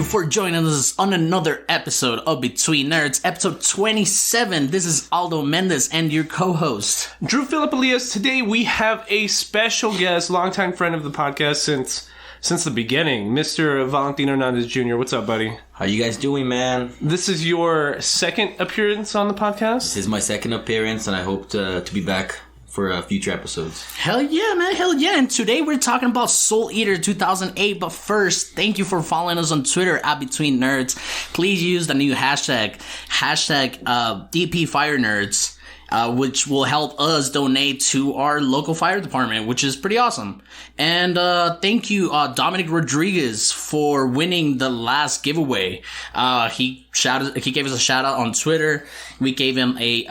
you for joining us on another episode of Between Nerds, episode 27. This is Aldo Mendez and your co-host, Drew Philip Elias. Today we have a special guest, longtime friend of the podcast since the beginning, Mr. Valentin Hernandez Jr. What's up, buddy? How you guys doing, man? This is your second appearance on the podcast? This is my second appearance, and I hope to be back for future episodes. Hell yeah, man. Hell yeah. And today we're talking about Soul Eater 2008. But first, thank you for following us on Twitter at Between Nerds. Please use the new hashtag DP Fire Nerds, which will help us donate to our local fire department, which is pretty awesome. And thank you, Dominic Rodriguez, for winning the last giveaway. He gave us a shout out on Twitter. We gave him a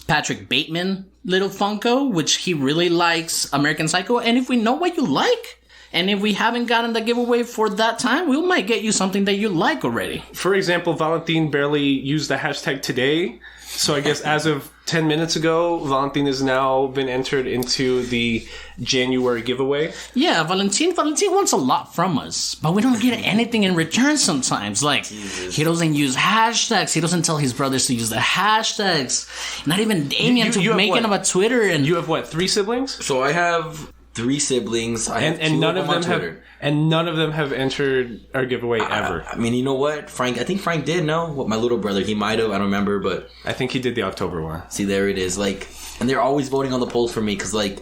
Patrick Bateman little Funko, which he really likes, American Psycho. And if we know what you like, and if we haven't gotten the giveaway for that time, we might get you something that you like already. For example, Valentin barely used the hashtag today. So I guess as of 10 minutes ago, Valentin has now been entered into the January giveaway. Yeah, Valentin wants a lot from us, but we don't get anything in return sometimes. Like, Jesus. He doesn't use hashtags. He doesn't tell his brothers to use the hashtags. Not even Damien to make it about Twitter. And you have what, 3 siblings? So I have 3 siblings. I have and two none of of them them on Twitter. None of them have entered our giveaway ever. I mean, you know what? I think Frank did, no? What, my little brother, he might have. I don't remember, but I think he did the October one. See, there it is. Like, and they're always voting on the polls for me because, like,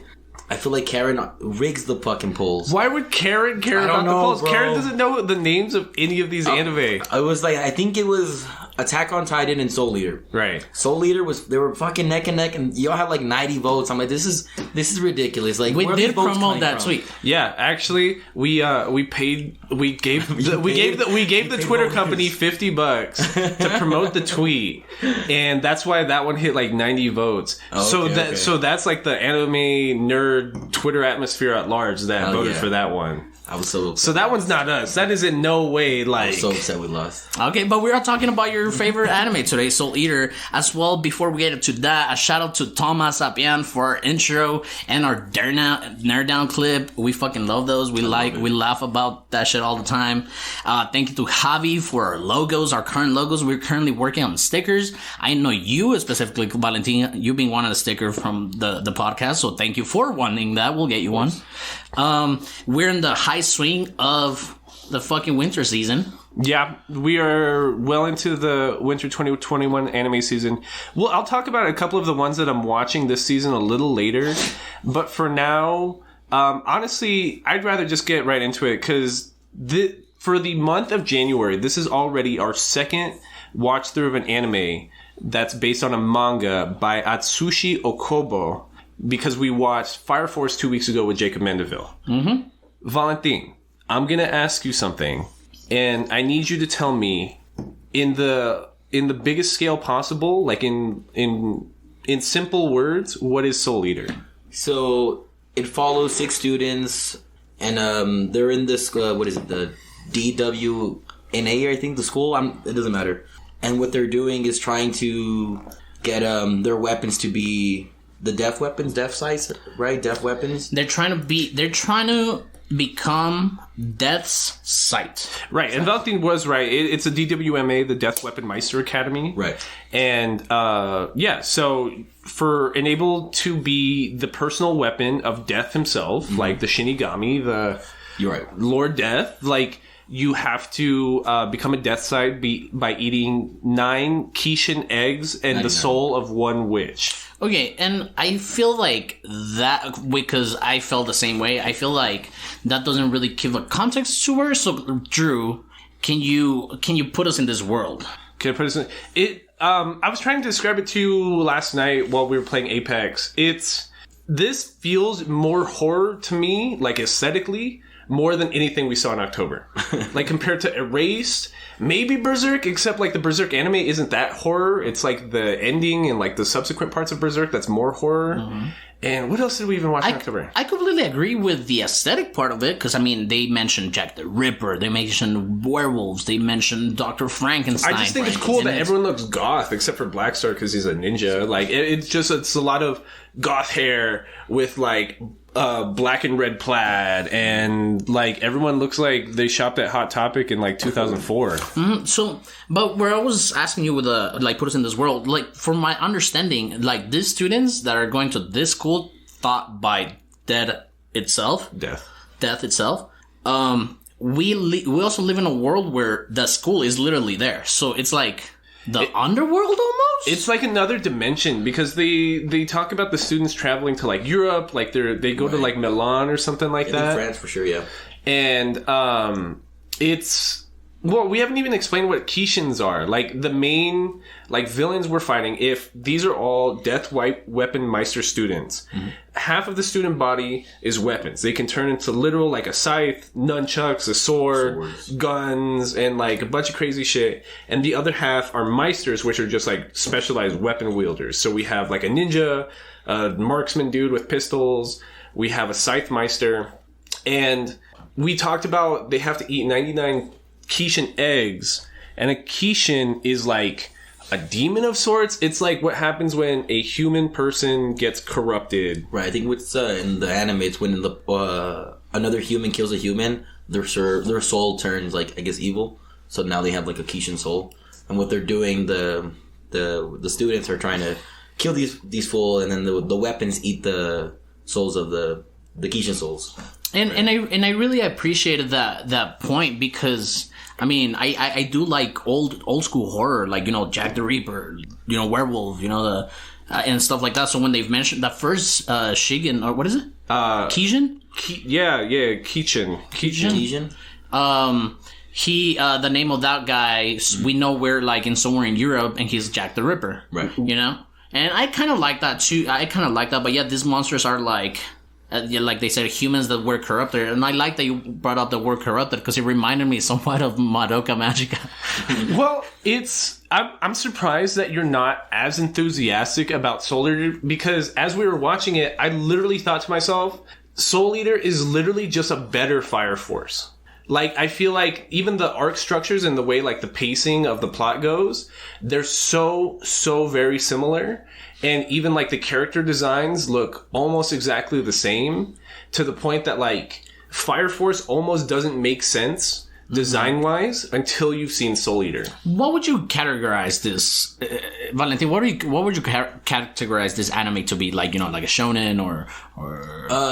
I feel like Karen rigs the fucking polls. Why would Karen care about the polls? Bro. Karen doesn't know the names of any of these anime. I was like, I think it was Attack on Titan and Soul Eater. Right. Soul Eater they were fucking neck and neck, and y'all had like 90 votes. I'm like, this is ridiculous. Like, we did promote that tweet. Yeah, actually, we gave the Twitter company $50 to promote the tweet, and that's why that one hit like 90 votes. So that's like the anime nerd Twitter atmosphere at large that voted for that one. I was so upset. So that one's not us. That is in no way like... I was so upset we lost. Okay, but we are talking about your favorite anime today, Soul Eater. As well, before we get into that, a shout out to Thomas Apian for our intro and our Nerd Down clip. We fucking love those. We laugh about that shit all the time. Thank you to Javi for our logos, our current logos. We're currently working on stickers. I know you specifically, Valentin, you've been wanting a sticker from the podcast, so thank you for wanting that. We'll get you one. We're in the high swing of the fucking winter season. Yeah, we are well into the winter 2021 anime season. Well, I'll talk about a couple of the ones that I'm watching this season a little later. But for now, honestly, I'd rather just get right into it because for the month of January, this is already our second watch through of an anime that's based on a manga by Atsushi Okobo. Because we watched Fire Force 2 weeks ago with Jacob Mandeville. Mm-hmm. Valentin, I'm going to ask you something. And I need you to tell me, in the biggest scale possible, like in simple words, what is Soul Eater? So, it follows 6 students, and they're in this, what is it, the DWNA, I think, the school? It doesn't matter. And what they're doing is trying to get their weapons to be... The deaf weapons, deaf sights, right? Deaf weapons. They're trying to become Death's Sight. Right, and Valentin was right. It's a DWMA, the Death Weapon Meister Academy. Right. And, so able to be the personal weapon of Death himself, like the Shinigami, You're right. Lord Death, like... You have to become a Death Sight by eating 9 Kishin eggs and the soul of 1 witch. Okay, and I feel like that, because I felt the same way, I feel like that doesn't really give a context to her. So, Drew, can you put us in this world? Can I put us in it? I was trying to describe it to you last night while we were playing Apex. This feels more horror to me, like aesthetically, more than anything we saw in October. Like, compared to Erased, maybe Berserk, except, like, the Berserk anime isn't that horror. It's, like, the ending and, like, the subsequent parts of Berserk that's more horror. Mm-hmm. And what else did we even watch in October? I completely agree with the aesthetic part of it, because, I mean, they mentioned Jack the Ripper, they mentioned werewolves, they mentioned Dr. Frankenstein. I just think it's cool that everyone looks goth, except for Blackstar, because he's a ninja. Like, it's a lot of goth hair with, like... black and red plaid, and like everyone looks like they shopped at Hot Topic in like 2004. So, but where I was asking you with like put us in this world, like from my understanding, like these students that are going to this school thought by death itself. We also live in a world where the school is literally there, so it's like the underworld almost. It's like another dimension because they talk about the students traveling to like Europe, like they go to like Milan or something like that. France for sure, yeah. And it's we haven't even explained what Keishans are. Like the main like villains we're fighting. If these are all Death Weapon Meister students, half of the student body is weapons. They can turn into literal like a scythe, nunchucks, a sword, guns, and like a bunch of crazy shit. And the other half are Meisters, which are just like specialized weapon wielders. So we have like a ninja, a marksman dude with pistols. We have a scythe Meister, and we talked about they have to eat 99 Keishan eggs, and a Keishan is like a demon of sorts. It's like what happens when a human person gets corrupted. Right, I think what's in the anime, it's when another human kills a human, their soul turns like, I guess, evil. So now they have like a Keishan soul, and what they're doing, the students are trying to kill these fools, and then the weapons eat the souls of the Keishan souls. And I really appreciated that point because I mean I do like old school horror, like, you know, Jack the Ripper, you know, werewolf, you know, and stuff like that. So when they've mentioned that first Shigen, or what is it? Keishan? Keishan. The name of that guy, we know we're like somewhere in Europe, and he's Jack the Ripper, right? You know, and I kind of like that too. But yeah, these monsters are like they said, humans that were corrupted, and I like that you brought up the word corrupted because it reminded me somewhat of Madoka Magica. Well, I'm surprised that you're not as enthusiastic about Soul Eater, because as we were watching it, I literally thought to myself, Soul Eater is literally just a better Fire Force. Like, I feel like even the arc structures and the way, like, the pacing of the plot goes, they're so very similar. And even, like, the character designs look almost exactly the same, to the point that, like, Fire Force almost doesn't make sense design-wise until you've seen Soul Eater. What would you categorize this, Valentin? What would you categorize this anime to be? Like, you know, like a shonen or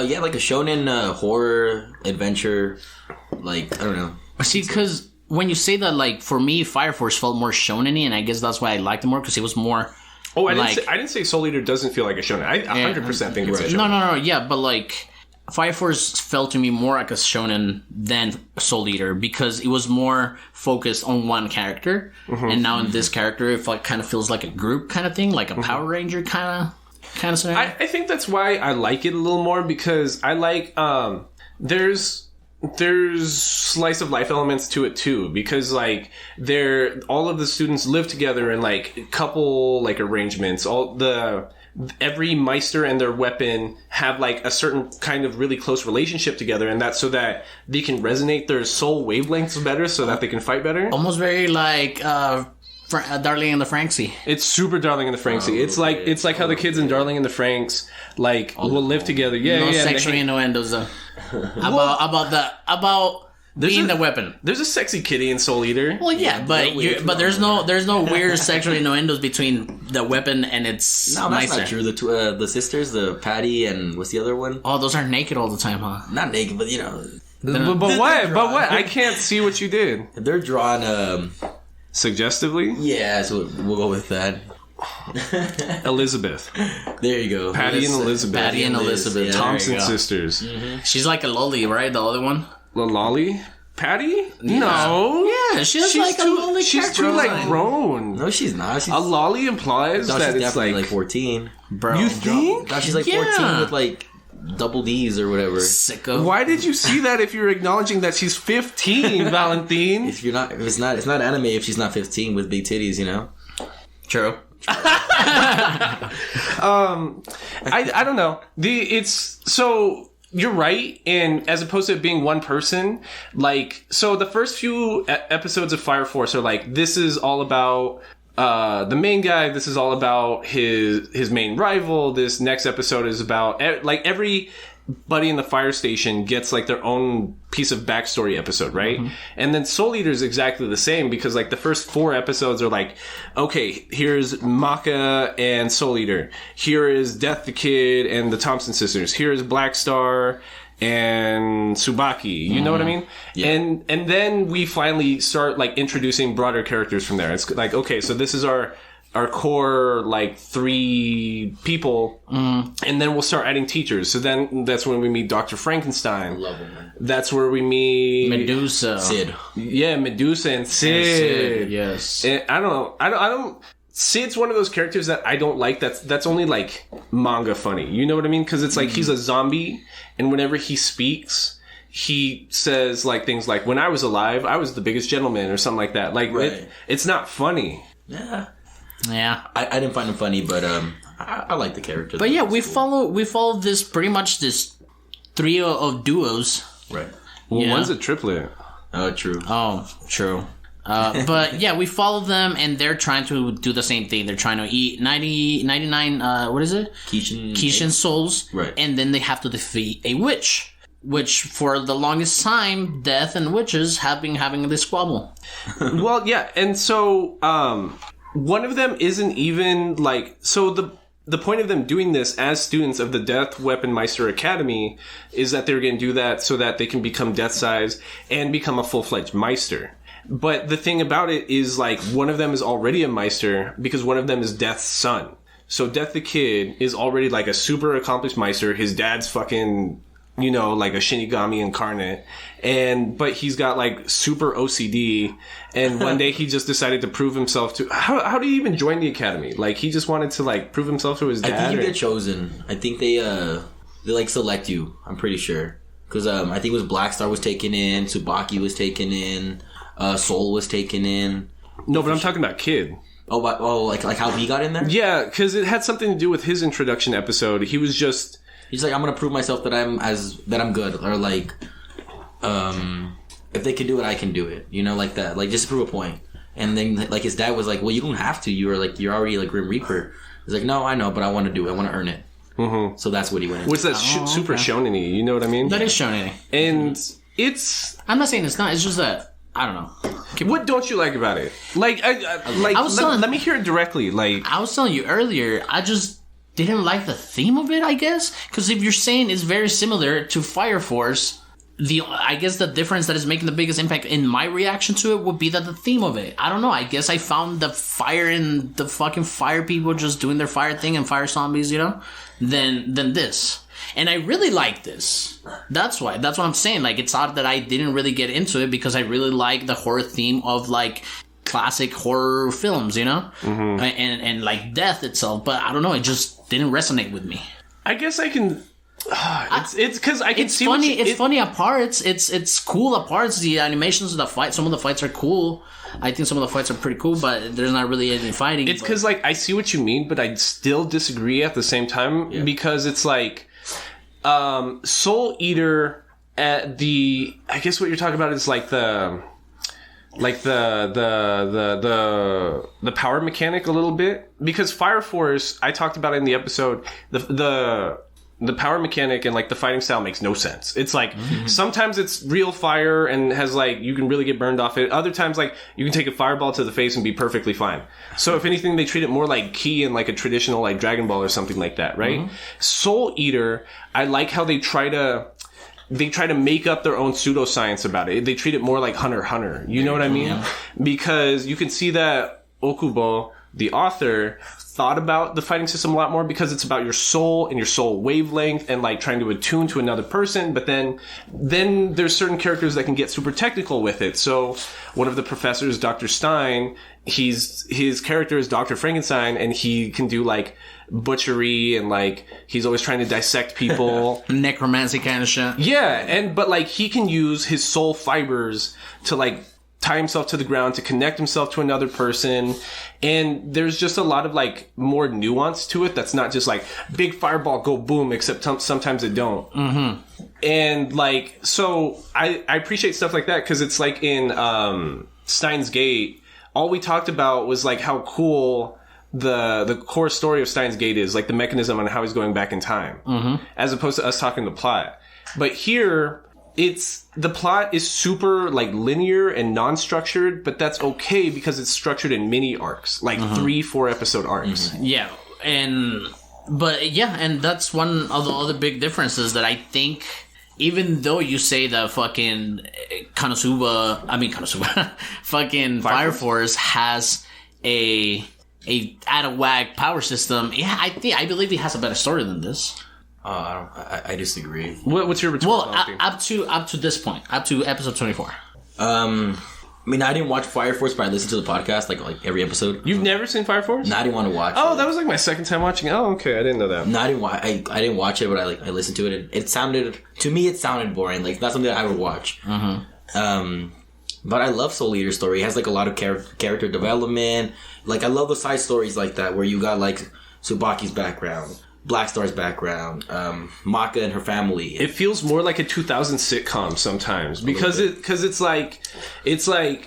yeah, like a shonen horror adventure. Like, I don't know. See, because when you say that, like, for me, Fire Force felt more shonen-y, and I guess that's why I liked it more, because it was more. Oh, I didn't say Soul Eater doesn't feel like a shonen. I 100% think it's a shonen. No, yeah, but like, Fire Force felt to me more like a shonen than Soul Eater, because it was more focused on one character, and now in this character, it kind of feels like a group kind of thing, like a Power Ranger kind of scenario. I think that's why I like it a little more, because I like there's slice of life elements to it too, because like all of the students live together in like couple like arrangements. Every Meister and their weapon have like a certain kind of really close relationship together, and that's so that they can resonate their soul wavelengths better, so that they can fight better. Almost very like Darling in the Franxx. It's super Darling in the Franxx. It's like how the kids in Darling in the Franxx like will live together. No sexual innuendos though. about being the weapon. There's a sexy kitty in Soul Eater. Well, yeah, but there's no weird sexual innuendos between the weapon and its. No, that's not true. The sisters, the Patty and what's the other one? Oh, those are naked all the time, huh? Not naked, but you know. But what? I can't see what you did. They're drawn suggestively. Yeah, so we'll go with that. Elizabeth. There you go. Patty and Elizabeth. Patty and Elizabeth. Yeah, Thompson sisters. Mm-hmm. She's like a lolly, right? The other one. The lolly? Patty? Yeah. No. Yeah, she's like a lolly. She's too like grown. No, she's not. A lolly implies that it's like 14. Bro, you think? No, she's like 14 with like double D's or whatever. Sicko. Why did you see that if you're acknowledging that she's 15, Valentin? If it's not anime if she's not 15 with big titties, you know? True. I don't know. So you're right, and as opposed to it being one person, like, so the first few episodes of Fire Force are like, this is all about the main guy, this is all about his main rival, this next episode is about like every Buddy in the Fire Station gets like their own piece of backstory episode, right? And then Soul Eater is exactly the same because like the first 4 episodes are like, okay, here's Maka and Soul Eater. Here is Death the Kid and the Thompson sisters. Here is Black Star and Tsubaki. You know what I mean? Yeah. And then we finally start like introducing broader characters from there. It's like, okay, so this is our core like 3 people, and then we'll start adding teachers. So then that's when we meet Dr. Frankenstein. Love him, man. That's where we meet Medusa, Sid. Yeah, Medusa and Sid. Yes. And I don't. Sid's one of those characters that I don't like. That's only like manga funny. You know what I mean? Because it's like he's a zombie, and whenever he speaks, he says like things like, "When I was alive, I was the biggest gentleman," or something like that. Like it's not funny. Yeah. Yeah, I didn't find him funny, but I like the character. but yeah, we follow this pretty much this trio of duos. Right. Well, one's a triplet. Oh, true. Oh, true. But yeah, we follow them, and they're trying to do the same thing. They're trying to eat 99, what is it? Kishin souls. Right. And then they have to defeat a witch. Which, for the longest time, death and witches have been having this squabble. Well, yeah, and so one of them isn't even like, so the point of them doing this as students of the Death Weapon Meister Academy is that they're going to do that so that they can become Death Size and become a full-fledged Meister. But the thing about it is like one of them is already a Meister because one of them is Death's son. So Death the Kid is already like a super accomplished Meister. His dad's fucking, you know, like a Shinigami incarnate. But he's got like super OCD. And one day he just decided to prove himself to, how do you even join the academy? Like he just wanted to like prove himself to his dad? I think you get chosen. I think they like select you. I'm pretty sure. Cause, I think it was Black Star was taken in, Tsubaki was taken in, Soul was taken in. No, but I'm talking about Kid. Like how he got in there? Yeah, cause it had something to do with his introduction episode. He was just, he's like, I'm gonna prove myself that I'm good, or like, if they can do it, I can do it. You know, like that, like just to prove a point. And then like his dad was like, well, you don't have to. You're already like Grim Reaper. He's like, no, I know, but I want to do it. I want to earn it. Mm-hmm. So that's what he went into. What's that super shonen-y, you know what I mean? That is shonen. And it's, I'm not saying it's not. It's just that I don't know. What don't you like about it? Like, let me hear it directly. Like, I was telling you earlier, I just didn't like the theme of it, I guess. Because if you're saying it's very similar to Fire Force, I guess the difference that is making the biggest impact in my reaction to it would be that the theme of it. I don't know. I guess I found the fire and the fucking fire people just doing their fire thing and fire zombies, you know, than this. And I really like this. That's why. That's what I'm saying. Like, it's odd that I didn't really get into it because I really like the horror theme of, like, classic horror films, you know? Mm-hmm. And like, death itself. But I don't know. It just didn't resonate with me. I guess I can... it's because I can see funny. It's funny at parts. It's cool at parts. The animations of the fight. Some of the fights are cool. I think some of the fights are pretty cool, but there's not really any fighting. It's because like I see what you mean, but I still disagree at the same time because it's like Soul Eater at the. I guess what you're talking about is like the power mechanic a little bit, because Fire Force I talked about in the episode the power mechanic and like the fighting style makes no sense. It's like sometimes it's real fire and has like you can really get burned off it. Other times like you can take a fireball to the face and be perfectly fine. So if anything, they treat it more like Ki and like a traditional like Dragon Ball or something like that, right? Soul Eater, I like how they try to make up their own pseudoscience about it. They treat it more like Hunter x Hunter. You know what I mean? Yeah. Because you can see that Okubo, the author, thought about the fighting system a lot more because it's about your soul and your soul wavelength and like trying to attune to another person. But then there's certain characters that can get super technical with it. So one of the professors, Dr. Stein, his character is Dr. Frankenstein, and he can do like butchery and like he's always trying to dissect people. Necromancy kind of shit. Yeah, but like he can use his soul fibers to like tie himself to the ground to connect himself to another person. And there's just a lot of like more nuance to it that's not just like big fireball go boom, except sometimes it don't. Mm-hmm. And like, so I appreciate stuff like that because it's like in Steins Gate, all we talked about was like how cool the core story of Steins Gate is, like the mechanism on how he's going back in time, as opposed to us talking the plot. But here, the plot is super like linear and non-structured, but that's okay because it's structured in mini arcs, like 3-4 episode arcs. Yeah, and that's one of the other big differences that I think. Even though you say that fucking fucking Fire Force has a out of whack power system. Yeah, I believe he has a better story than this. I disagree. What's your retort? Well, up to this point, up to episode 24. I mean, I didn't watch Fire Force, but I listened to the podcast like every episode. You've never seen Fire Force? No, I didn't want to watch. Oh, that was like my second time watching it. Oh, okay, I didn't know that. No, I didn't watch it, but I listened to it. And it sounded boring. Like not something that I would watch. But I love Soul Eater's story. It has like a lot of character development. Like I love the side stories like that where you got like Tsubaki's background, Black Star's background, Maka and her family. It feels more like a 2000 sitcom sometimes because it's like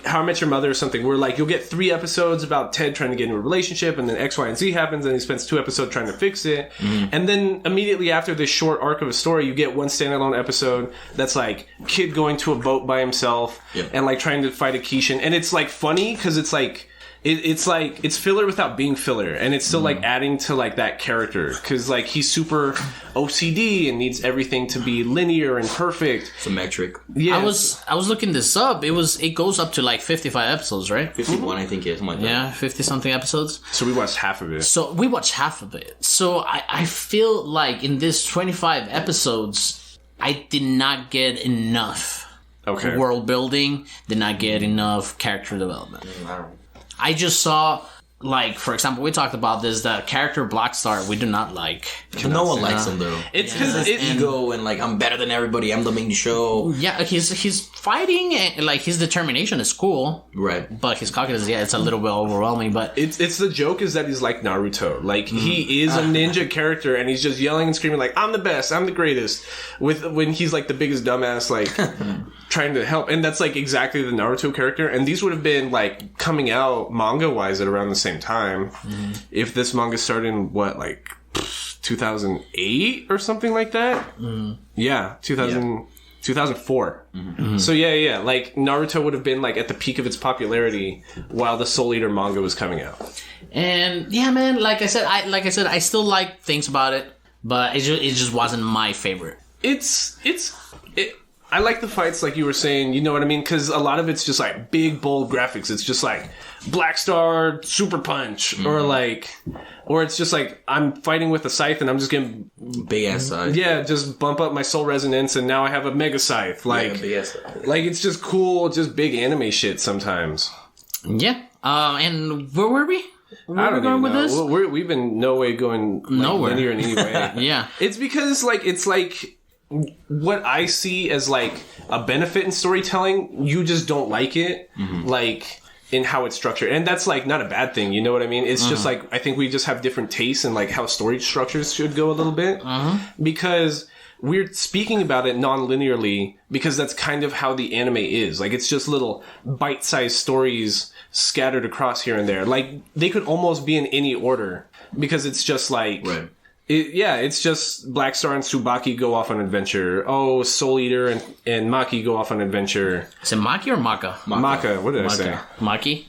How I Met Your Mother or something where like you'll get 3 episodes about Ted trying to get into a relationship and then X, Y, and Z happens and he spends 2 episodes trying to fix it. And then immediately after this short arc of a story, you get one standalone episode that's like kid going to a boat by himself and like trying to fight a Kishin. And it's like funny because it's like it's filler without being filler, and it's still like adding to like that character because like he's super OCD and needs everything to be linear and perfect, symmetric. Yeah, I was looking this up. It goes up to like 55 episodes, right? 51, I think, yeah, something like that. Yeah, 50 something episodes. So we watched half of it. So I feel like in this 25 episodes, I did not get enough world building. Did not get enough character development. I just saw, like, for example, we talked about this, the character Black Star, we do not like. No one likes him, though. It's because his ego and, like, I'm better than everybody, I'm the main show. Yeah, he's fighting, and, like, his determination is cool. Right. But his cockiness, it's a little bit overwhelming, but... It's the joke is that he's like Naruto. Like, he is a ninja character, and he's just yelling and screaming, like, I'm the best, I'm the greatest, when he's, like, the biggest dumbass, like... trying to help, and that's like exactly the Naruto character, and these would have been like coming out manga wise at around the same time if this manga started in 2008 or something like that. 2004. So yeah, like Naruto would have been like at the peak of its popularity while the Soul Eater manga was coming out. And yeah, man, like I said, I still like things about it, but it just wasn't my favorite. I like the fights, like you were saying, you know what I mean? Because a lot of it's just like big, bold graphics. It's just like Black Star, Super Punch, or it's just like I'm fighting with a scythe and I'm just getting big ass scythe. Yeah, just bump up my soul resonance and now I have a mega scythe. Like, like it's just cool, just big anime shit sometimes. Yeah. And where were we? I don't going with this? We've been no way going nowhere linear in any way. Yeah. It's because it's like. What I see as like a benefit in storytelling, you just don't like it, like in how it's structured, and that's like not a bad thing. You know what I mean? It's just like I think we just have different tastes in like how story structures should go a little bit, because we're speaking about it non-linearly because that's kind of how the anime is. Like it's just little bite-sized stories scattered across here and there. Like they could almost be in any order because it's just like. Right. It's just Black Star and Tsubaki go off on adventure. Oh, Soul Eater and Maki go off on adventure. Is it Maki or Maka? Maka. What did I say? Maki.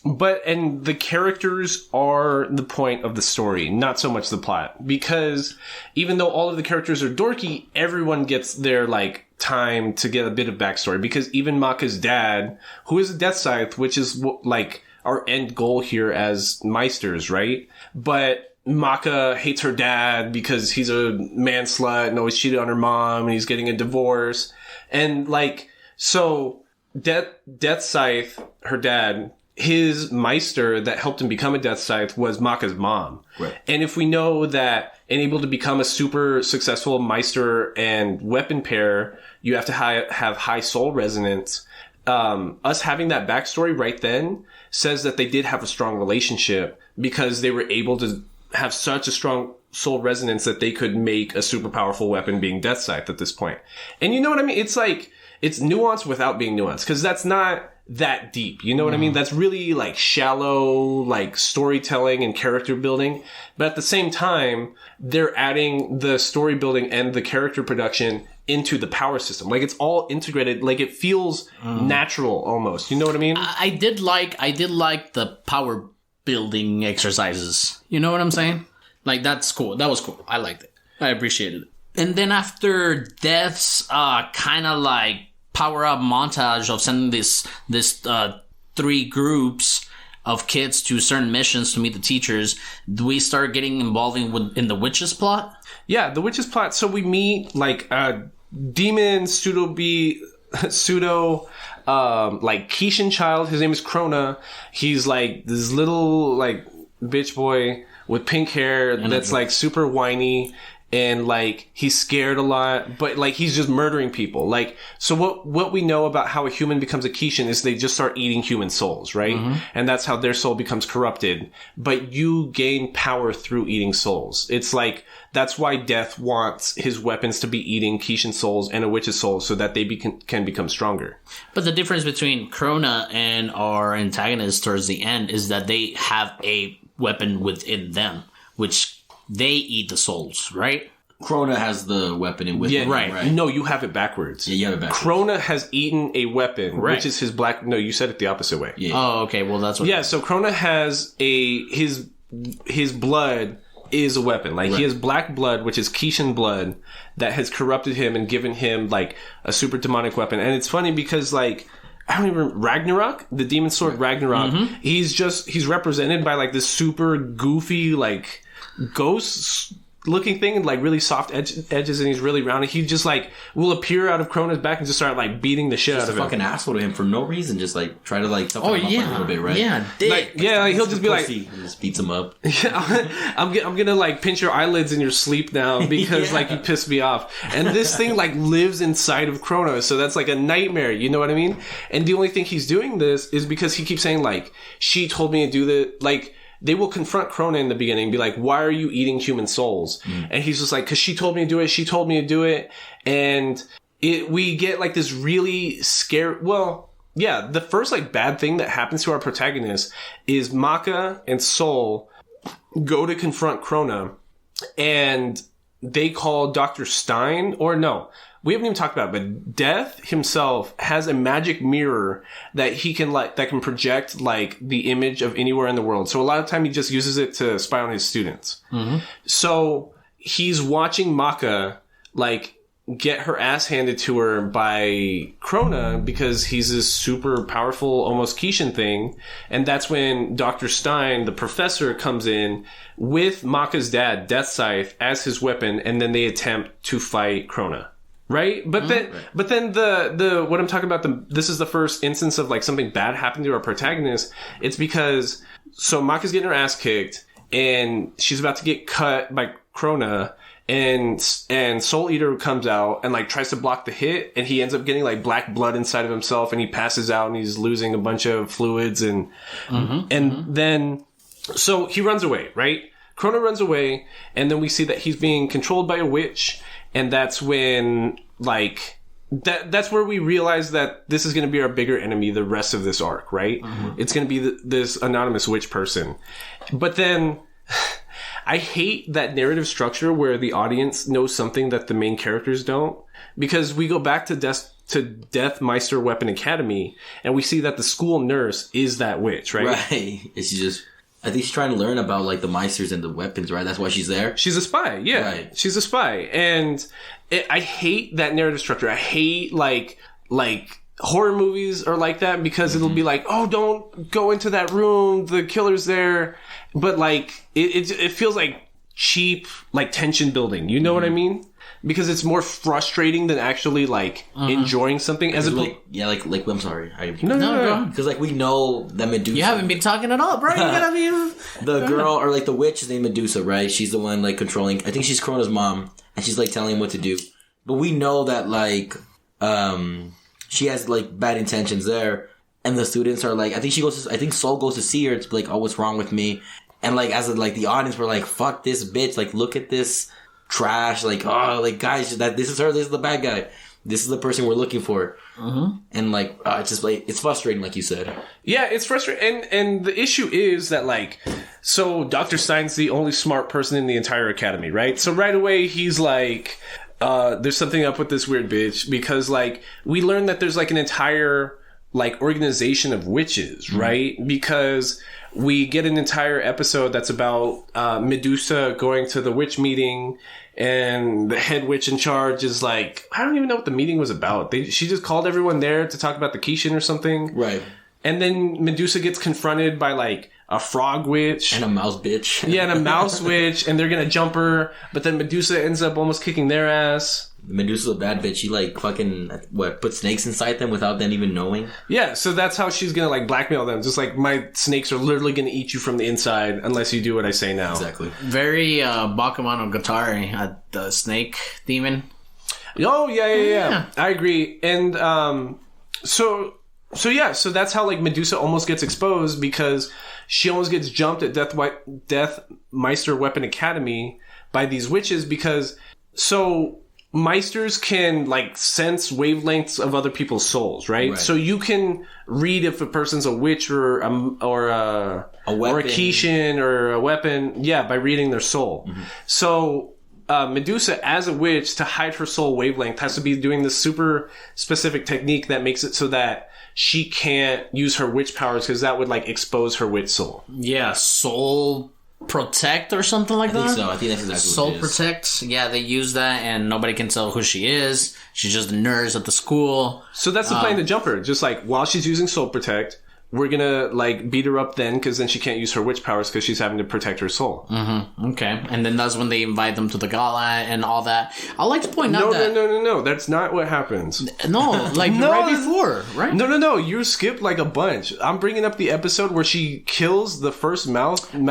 And the characters are the point of the story, not so much the plot. Because even though all of the characters are dorky, everyone gets their, like, time to get a bit of backstory. Because even Maka's dad, who is a Death Scythe, which is, like, our end goal here as Meisters, right? But Maka hates her dad because he's a man slut and always cheated on her mom and he's getting a divorce. And like, so Death Scythe, her dad, his Meister that helped him become a Death Scythe was Maka's mom. Right. And if we know that and able to become a super successful Meister and weapon pair, you have to have high soul resonance. Us having that backstory right then says that they did have a strong relationship because they were able to have such a strong soul resonance that they could make a super powerful weapon being Death Scythe at this point. And you know what I mean? It's like, it's nuance without being nuanced. Cause that's not that deep. You know what I mean? That's really like shallow, like storytelling and character building. But at the same time, they're adding the story building and the character production into the power system. Like it's all integrated. Like it feels natural almost. You know what I mean? I did like the power building exercises. You know what I'm saying? Like that's cool. That was cool. I liked it. I appreciated it. And then after Death's kind of like power up montage of sending this 3 groups of kids to certain missions to meet the teachers, do we start getting involved in the witches plot? Yeah, the witches plot. So we meet like a demon pseudo like Keishan child. His name is Krona. He's like this little like bitch boy with pink hair that's like super whiny. And like he's scared a lot, but like he's just murdering people. Like, so what we know about how a human becomes a Keishan is they just start eating human souls, right? And that's how their soul becomes corrupted. But you gain power through eating souls. It's like that's why Death wants his weapons to be eating Keishan souls and a witch's soul so that they can become stronger. But the difference between Krona and our antagonist towards the end is that they have a weapon within them, which they eat the souls, right? Krona has the weapon in with him, right? No, you have it backwards. Yeah, you have it backwards. Krona has eaten a weapon, which is his black... No, you said it the opposite way. Yeah. Oh, okay. Well, that's what... Yeah, so Krona has his blood is a weapon. Like, he has black blood, which is Keishan blood, that has corrupted him and given him, like, a super demonic weapon. And it's funny because, like... I don't even... Ragnarok? The demon sword Ragnarok. He's represented by, like, this super goofy, like... ghost looking thing and like really soft edges and he's really round and he just like will appear out of Krona's back and just start like beating the shit out of him. Fucking asshole to him for no reason, just like try to like something him up a little bit, right? Yeah, dick. Like he'll just be like and just beats him up. I'm gonna like pinch your eyelids in your sleep now because like you pissed me off. And this thing like lives inside of Krona, so that's like a nightmare, you know what I mean? And the only thing he's doing this is because he keeps saying like she told me to do that. Like they will confront Krona in the beginning and be like, why are you eating human souls? And he's just like, because she told me to do it. She told me to do it. And we get like this really scary... Well, yeah, the first like bad thing that happens to our protagonist is Maka and Sol go to confront Krona and they call Dr. Stein, or no, we haven't even talked about it, but Death himself has a magic mirror that he can like, that can project like the image of anywhere in the world. So a lot of time he just uses it to spy on his students. So he's watching Maka like get her ass handed to her by Krona because he's this super powerful, almost Keishan thing. And that's when Dr. Stein, the professor, comes in with Maka's dad, Death Scythe, as his weapon. And then they attempt to fight Krona. Right? But then the what I'm talking about, this is the first instance of like something bad happened to our protagonist. It's because, so Maka's getting her ass kicked and she's about to get cut by Krona and Soul Eater comes out and like tries to block the hit and he ends up getting like black blood inside of himself and he passes out and he's losing a bunch of fluids and then, so he runs away, right? Krona runs away and then we see that he's being controlled by a witch. And that's when, like, that's where we realize that this is going to be our bigger enemy the rest of this arc, right? It's going to be this anonymous witch person. But then, I hate that narrative structure where the audience knows something that the main characters don't. Because we go back to Death Meister Weapon Academy, and we see that the school nurse is that witch, right? Right. It's just... I think she's trying to learn about, like, the Meisters and the weapons, right? That's why she's there? She's a spy, yeah. Right. She's a spy. And I hate that narrative structure. I hate, like horror movies are like that because it'll be like, oh, don't go into that room. The killer's there. But, like, it feels like cheap, like, tension building. You know what I mean? Because it's more frustrating than actually like enjoying something. As like I'm sorry. No. Because like we know that Medusa. You haven't been talking at all, bro. You gotta be the girl or like the witch is named Medusa, right? She's the one like controlling. I think she's Krona's mom, and she's like telling him what to do. But we know that like she has like bad intentions there, and the students are like. I think Sol goes to see her to be like, oh, what's wrong with me? And like as like the audience were like, fuck this bitch. Like look at this trash, like, oh, like, guys, this is her, this is the bad guy. this is the person we're looking for. Mm-hmm. And like, it's just like, it's frustrating, like you said. Yeah, it's frustrating. And the issue is that like, so Dr. Stein's the only smart person in the entire academy, right? So right away he's like, there's something up with this weird bitch, because like we learned that there's like an entire like organization of witches, right? Because we get an entire episode that's about Medusa going to the witch meeting, and the head witch in charge is like, I don't even know what the meeting was about. She just called everyone there to talk about the Kishin or something. Right. And then Medusa gets confronted by like a frog witch. And a mouse bitch. Yeah, and a mouse witch, and they're gonna jump her, but then Medusa ends up almost kicking their ass. Medusa's a bad bitch. She like fucking put snakes inside them without them even knowing. Yeah, so that's how she's gonna like blackmail them. Just like, my snakes are literally gonna eat you from the inside unless you do what I say now. Exactly. Very Bakemonogatari at the snake demon. Oh yeah. I agree. And so that's how like Medusa almost gets exposed, because she almost gets jumped at Death Meister Weapon Academy by these witches, because so Meisters can like sense wavelengths of other people's souls, right? So you can read if a person's a witch or a weapon, or a Kishin or a weapon, by reading their soul. Mm-hmm. So Medusa, as a witch, to hide her soul wavelength, has to be doing this super specific technique that makes it so that she can't use her witch powers, because that would like expose her witch soul. Yeah, soul protect or something like that. I think so. I think that's exactly soul what it is. protect. Yeah, they use that, and nobody can tell who she is. She's just a nurse at the school. So that's the plan to jump her. Just like while she's using soul protect, we're gonna like beat her up then, because then she can't use her witch powers because she's having to protect her soul. Mm-hmm. Okay, and then that's when they invite them to the gala and all that. I like to point out that no, that's not what happens. No, like right before, right? No, you skipped like a bunch. I'm bringing up the episode where she kills the first mouse chick.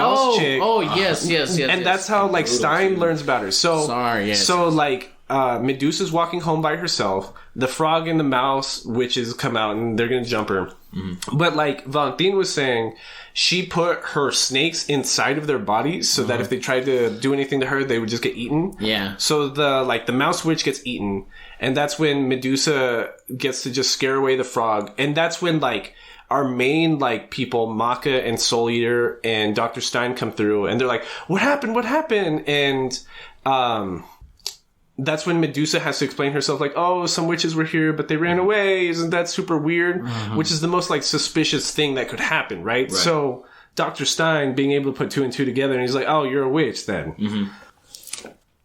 Oh, yes. And that's how like Stein learns about her. So sorry, yes. So like Medusa's walking home by herself. The frog and the mouse witches come out and they're gonna jump her. Mm-hmm. But like Valentin was saying, she put her snakes inside of their bodies so that if they tried to do anything to her, they would just get eaten. Yeah. So the mouse witch gets eaten, and that's when Medusa gets to just scare away the frog, and that's when like our main like people, Maka and Soul Eater and Dr. Stein, come through, and they're like, "What happened? What happened?" And that's when Medusa has to explain herself, like, oh, some witches were here, but they ran away. Isn't that super weird? Mm-hmm. Which is the most, like, suspicious thing that could happen, right? So Dr. Stein being able to put two and two together, and he's like, oh, you're a witch then. Mm-hmm.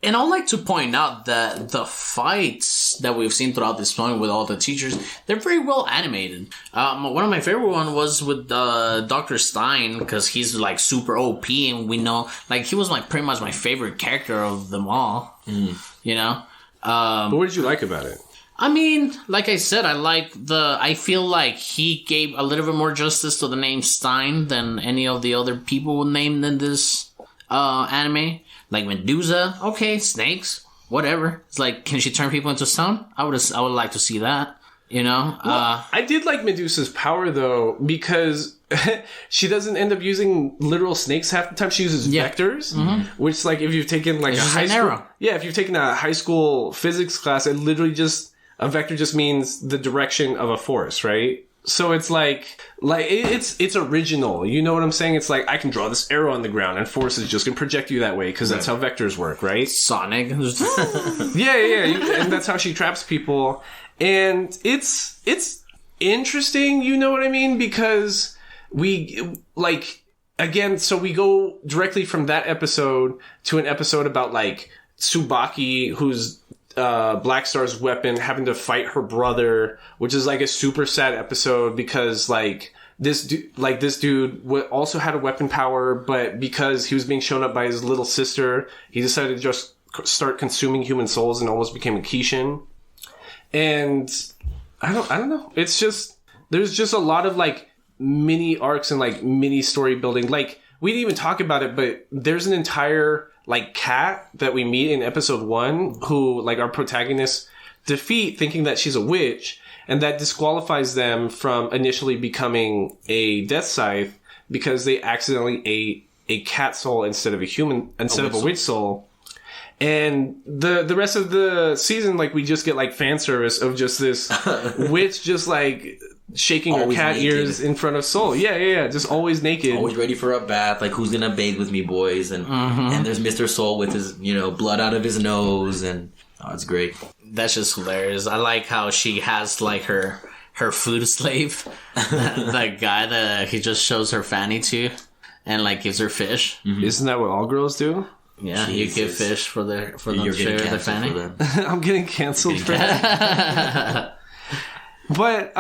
And I'd like to point out that the fights that we've seen throughout this film with all the teachers, they're very well animated. One of my favorite one was with Dr. Stein, because he's, like, super OP, and we know, like, he was, like, pretty much my favorite character of them all. Mm. You know? But what did you like about it? I mean, like I said, I feel like he gave a little bit more justice to the name Stein than any of the other people named in this anime. Like Medusa, okay, snakes, whatever. It's like, can she turn people into stone? I would like to see that, you know? Well, I did like Medusa's power, though, because she doesn't end up using literal snakes half the time. She uses vectors, which, like, if you've taken like if you've taken a high school physics class, it literally just a vector just means the direction of a force, right? So it's like it's original. You know what I'm saying? It's like, I can draw this arrow on the ground, and force is just gonna project you that way, because that's how vectors work, right? Sonic. Yeah, and that's how she traps people, and it's interesting. You know what I mean? Because we, like, again, so we go directly from that episode to an episode about, like, Tsubaki, who's Black Star's weapon, having to fight her brother, which is, like, a super sad episode, because, like, this dude also had a weapon power, but because he was being shown up by his little sister, he decided to just start consuming human souls and almost became a Kishin. And I don't know. It's just, there's just a lot of, like, mini arcs and like mini story building. Like, we didn't even talk about it, but there's an entire like cat that we meet in episode 1 who, like, our protagonists defeat, thinking that she's a witch, and that disqualifies them from initially becoming a death scythe, because they accidentally ate a cat soul instead of a witch soul. And the rest of the season, like, we just get, like, fan service of just this witch just, like, shaking her cat naked. Ears in front of Soul. Yeah. Just always naked. Always ready for a bath. Like, who's gonna bathe with me, boys? And and there's Mr. Soul with his, blood out of his nose. And, it's great. That's just hilarious. I like how she has, like, her food slave. That guy that he just shows her fanny to. And, like, gives her fish. Mm-hmm. Isn't that what all girls do? Yeah, Jesus. You give fish for them to share their fanny. I'm getting canceled for that. But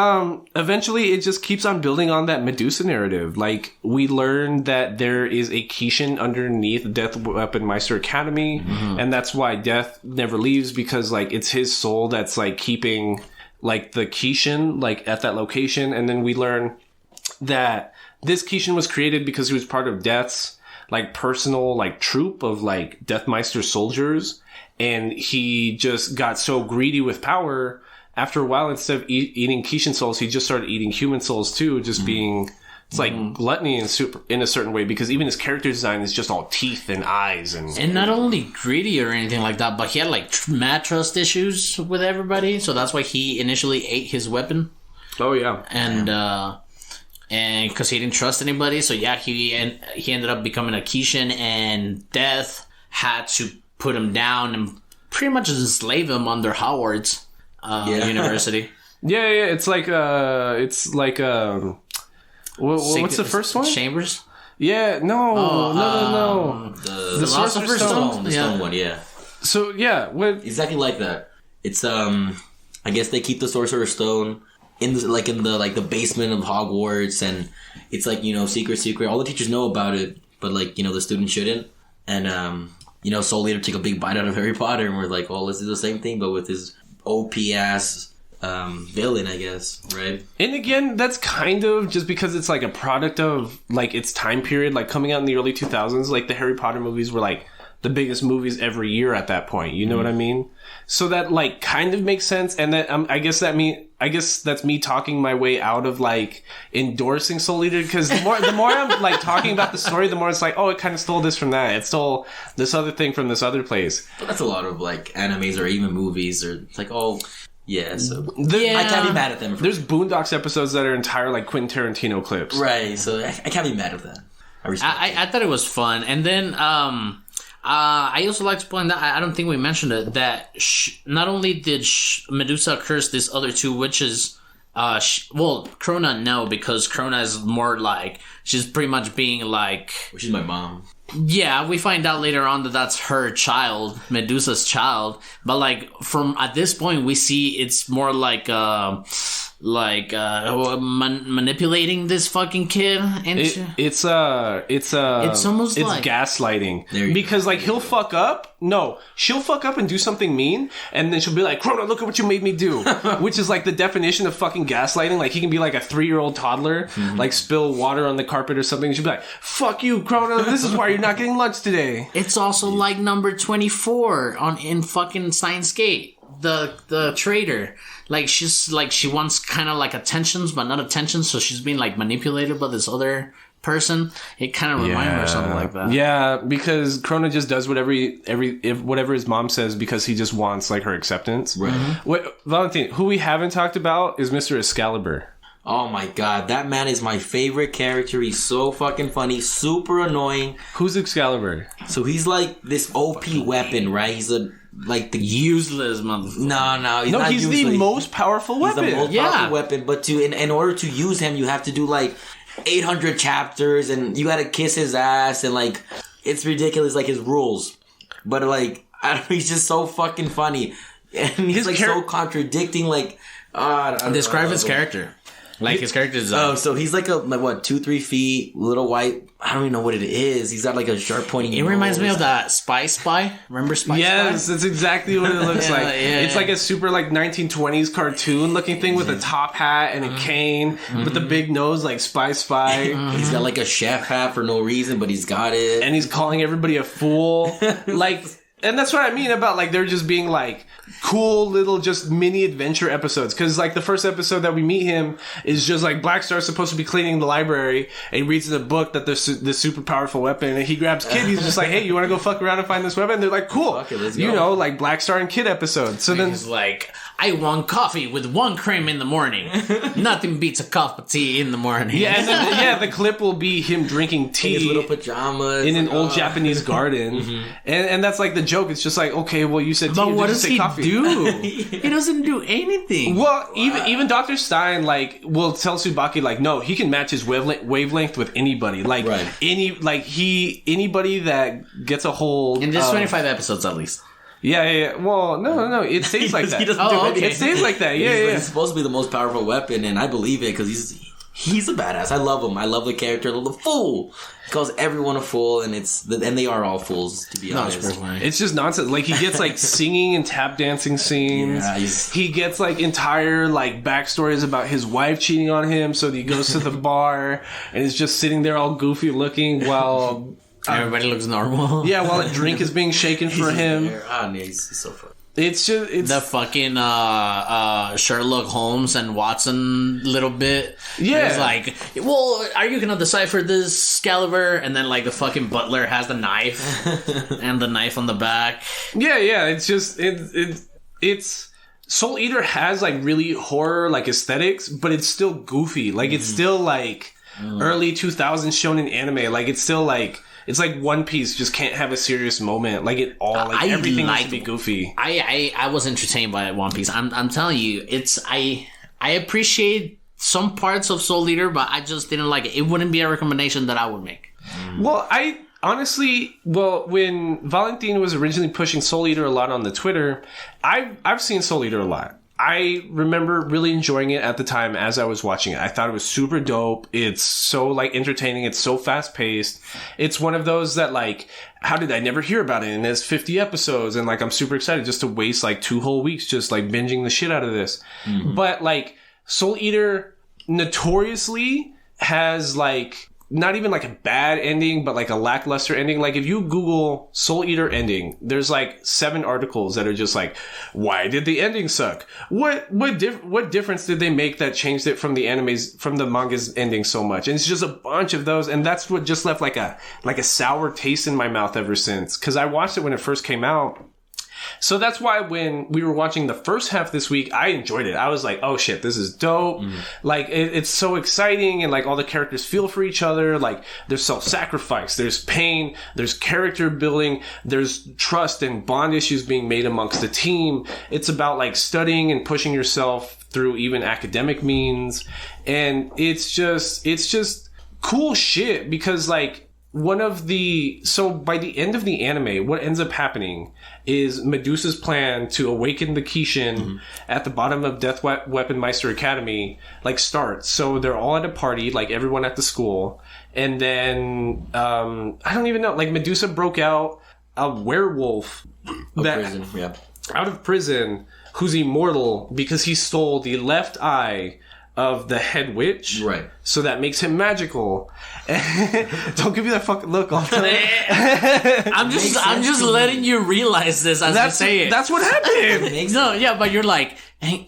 eventually it just keeps on building on that Medusa narrative. Like, we learn that there is a Kishin underneath Death Weapon Meister Academy. Mm-hmm. And that's why Death never leaves, because, like, it's his soul that's, like, keeping, like, the Kishin, like, at that location. And then we learn that this Kishin was created because he was part of Death's, like, personal, like, troop of, like, Deathmeister soldiers, and he just got so greedy with power. After a while, instead of eating Kishin souls, he just started eating human souls too, just being, it's like gluttony in a certain way, because even his character design is just all teeth and eyes. And not only greedy or anything like that, but he had, like, mad trust issues with everybody, so that's why he initially ate his weapon. Oh, yeah. And because he didn't trust anybody, so yeah, he ended up becoming a Kishin, and Death had to put him down and pretty much enslave him under Howard's university. Yeah. It's like what's the first one? Chambers. Yeah. No. The Philosopher's Stone. The stone one. Yeah. So yeah, exactly like that. It's I guess they keep the Sorcerer's Stone in the basement of Hogwarts, and it's like, secret. All the teachers know about it, but, like, the students shouldn't. And Soul Eater took a big bite out of Harry Potter, and we're like, oh, let's do the same thing, but with his OP ass villain, I guess, right? And again, that's kind of just because it's, like, a product of, like, its time period, like, coming out in the early 2000s. Like, the Harry Potter movies were, like, the biggest movies every year at that point. You know what I mean? So that, like, kind of makes sense. And that I guess that's me talking my way out of, like, endorsing Soul Eater, because the more I'm, like, talking about the story, the more it's like, oh, it kind of stole this from that. It stole this other thing from this other place. But that's a lot of, like, animes or even movies, or it's like, oh, yeah. So I can't be mad at them. There's Boondocks episodes that are entire, like, Quentin Tarantino clips, right? So I can't be mad at that. I thought it was fun, and then I also like to point out, I don't think we mentioned it, that not only did Medusa curse these other two witches, Krona, no, because Krona is more like, she's pretty much being like... Well, she's my mom. Yeah, we find out later on that that's her child, Medusa's child, but, like, from at this point we see it's more like manipulating this fucking kid. It's almost like gaslighting, because like he'll fuck up. No, she'll fuck up and do something mean, and then she'll be like, "Krona, look at what you made me do," which is like the definition of fucking gaslighting. Like he can be like a 3-year-old toddler, like spill water on the carpet or something, and she'll be like, "Fuck you, Krona. This is why you're not getting lunch today." It's also like number 24 in fucking Science Gate. The traitor, like she's like, she wants kind of like attentions but not attention, so she's being like manipulated by this other person. It kind of reminds me of something like that. Yeah, because Krona just does whatever his mom says, because he just wants like her acceptance. Right. Valentin, who we haven't talked about is Mr. Excalibur. Oh my god, that man is my favorite character. He's so fucking funny, super annoying. Who's Excalibur? So he's like this OP weapon, right? He's like the useless motherfucker. No, he's not he's useless. The most powerful weapon. He's the most powerful weapon, but in order to use him, you have to do like 800 chapters, and you gotta kiss his ass, and like it's ridiculous, like his rules. But like, I don't know, he's just so fucking funny, and he's like so contradicting. Like, describe his character. Like his character design. Oh, so he's like 2-3 feet, little white. I don't even know what it is. He's got like a sharp pointing. It reminds me of that Spy. Remember Spy? Yes, that's exactly what it looks like. It's like a super like 1920s cartoon looking thing with a top hat and a cane with the big nose, like Spy. He's got like a chef hat for no reason, but he's got it, and he's calling everybody a fool. Like, And that's what I mean about, like, they're just being, like, cool little just mini adventure episodes. Because, like, the first episode that we meet him is just, like, Black Star's supposed to be cleaning the library, and he reads in a book that there's this super powerful weapon, and he grabs Kid. He's just like, hey, you want to go fuck around and find this weapon? And they're like, cool. Okay, let's go. You know, like, Black Star and Kid episode. So then He's like, I want coffee with 1 cream in the morning. Nothing beats a cup of tea in the morning. yeah, and then, the clip will be him drinking tea. In his little pajamas. In an old Japanese garden. And that's like the joke. It's just like, okay, well, you said tea. But what does he coffee. do? He doesn't do anything. Well, even Dr. Stein, like, will tell Tsubaki, like, no, he can match his wavelength with anybody. Like, anybody that gets a hold In just 25 episodes, at least. Yeah. Well, no. It stays like that. He doesn't do anything. It stays like that. Yeah. It's supposed to be the most powerful weapon, and I believe it because he's a badass. I love him. I love the character, the fool. He calls everyone a fool, and they are all fools, to be honest. It's just nonsense. Like, he gets, like, singing and tap dancing scenes. Yeah, he gets, like, entire, like, backstories about his wife cheating on him, so he goes to the bar and is just sitting there all goofy looking while everybody looks normal. Yeah, while a drink is being shaken for him. He's so funny. It's the fucking Sherlock Holmes and Watson little bit. Yeah, it's like, well, are you gonna decipher this, Excalibur? And then, like, the fucking butler has the knife and the knife on the back. Yeah. It's just it's Soul Eater has, like, really horror, like, aesthetics, but it's still goofy. Like, it's still like early 2000s shonen anime. Like, it's still like. It's like One Piece just can't have a serious moment. Like, everything needs to be goofy. I was entertained by One Piece. I'm telling you, I appreciate some parts of Soul Eater, but I just didn't like it. It wouldn't be a recommendation that I would make. Well, when Valentin was originally pushing Soul Eater a lot on the Twitter, I've seen Soul Eater a lot. I remember really enjoying it at the time as I was watching it. I thought it was super dope. It's so, like, entertaining. It's so fast paced. It's one of those that, like, how did I never hear about it? And there's 50 episodes, and, like, I'm super excited just to waste, like, 2 whole weeks just, like, binging the shit out of this. But, like, Soul Eater notoriously has, like, not even like a bad ending, but like a lackluster ending. Like, if you Google Soul Eater ending, there's like 7 articles that are just like, why did the ending suck? What difference did they make that changed it from the manga's ending so much? And it's just a bunch of those, and that's what just left like a sour taste in my mouth ever since. Cause I watched it when it first came out. So that's why when we were watching the first half this week, I enjoyed it. I was like, oh shit, this is dope. Like, it's so exciting, and like all the characters feel for each other. Like, there's self-sacrifice, there's pain, there's character building, there's trust and bond issues being made amongst the team. It's about like studying and pushing yourself through even academic means. And it's just cool shit, because like, so by the end of the anime, what ends up happening is Medusa's plan to awaken the Kishin at the bottom of Death Weapon Meister Academy, like, starts. So they're all at a party, like everyone at the school. And then, I don't even know, like, Medusa broke out a werewolf out of prison, who's immortal because he stole the left eye of the head witch. Right. So that makes him magical. Don't give me that fucking look all the time. I'm just letting you realize this as you say it. That's what happened. No, yeah, but you're like, hey,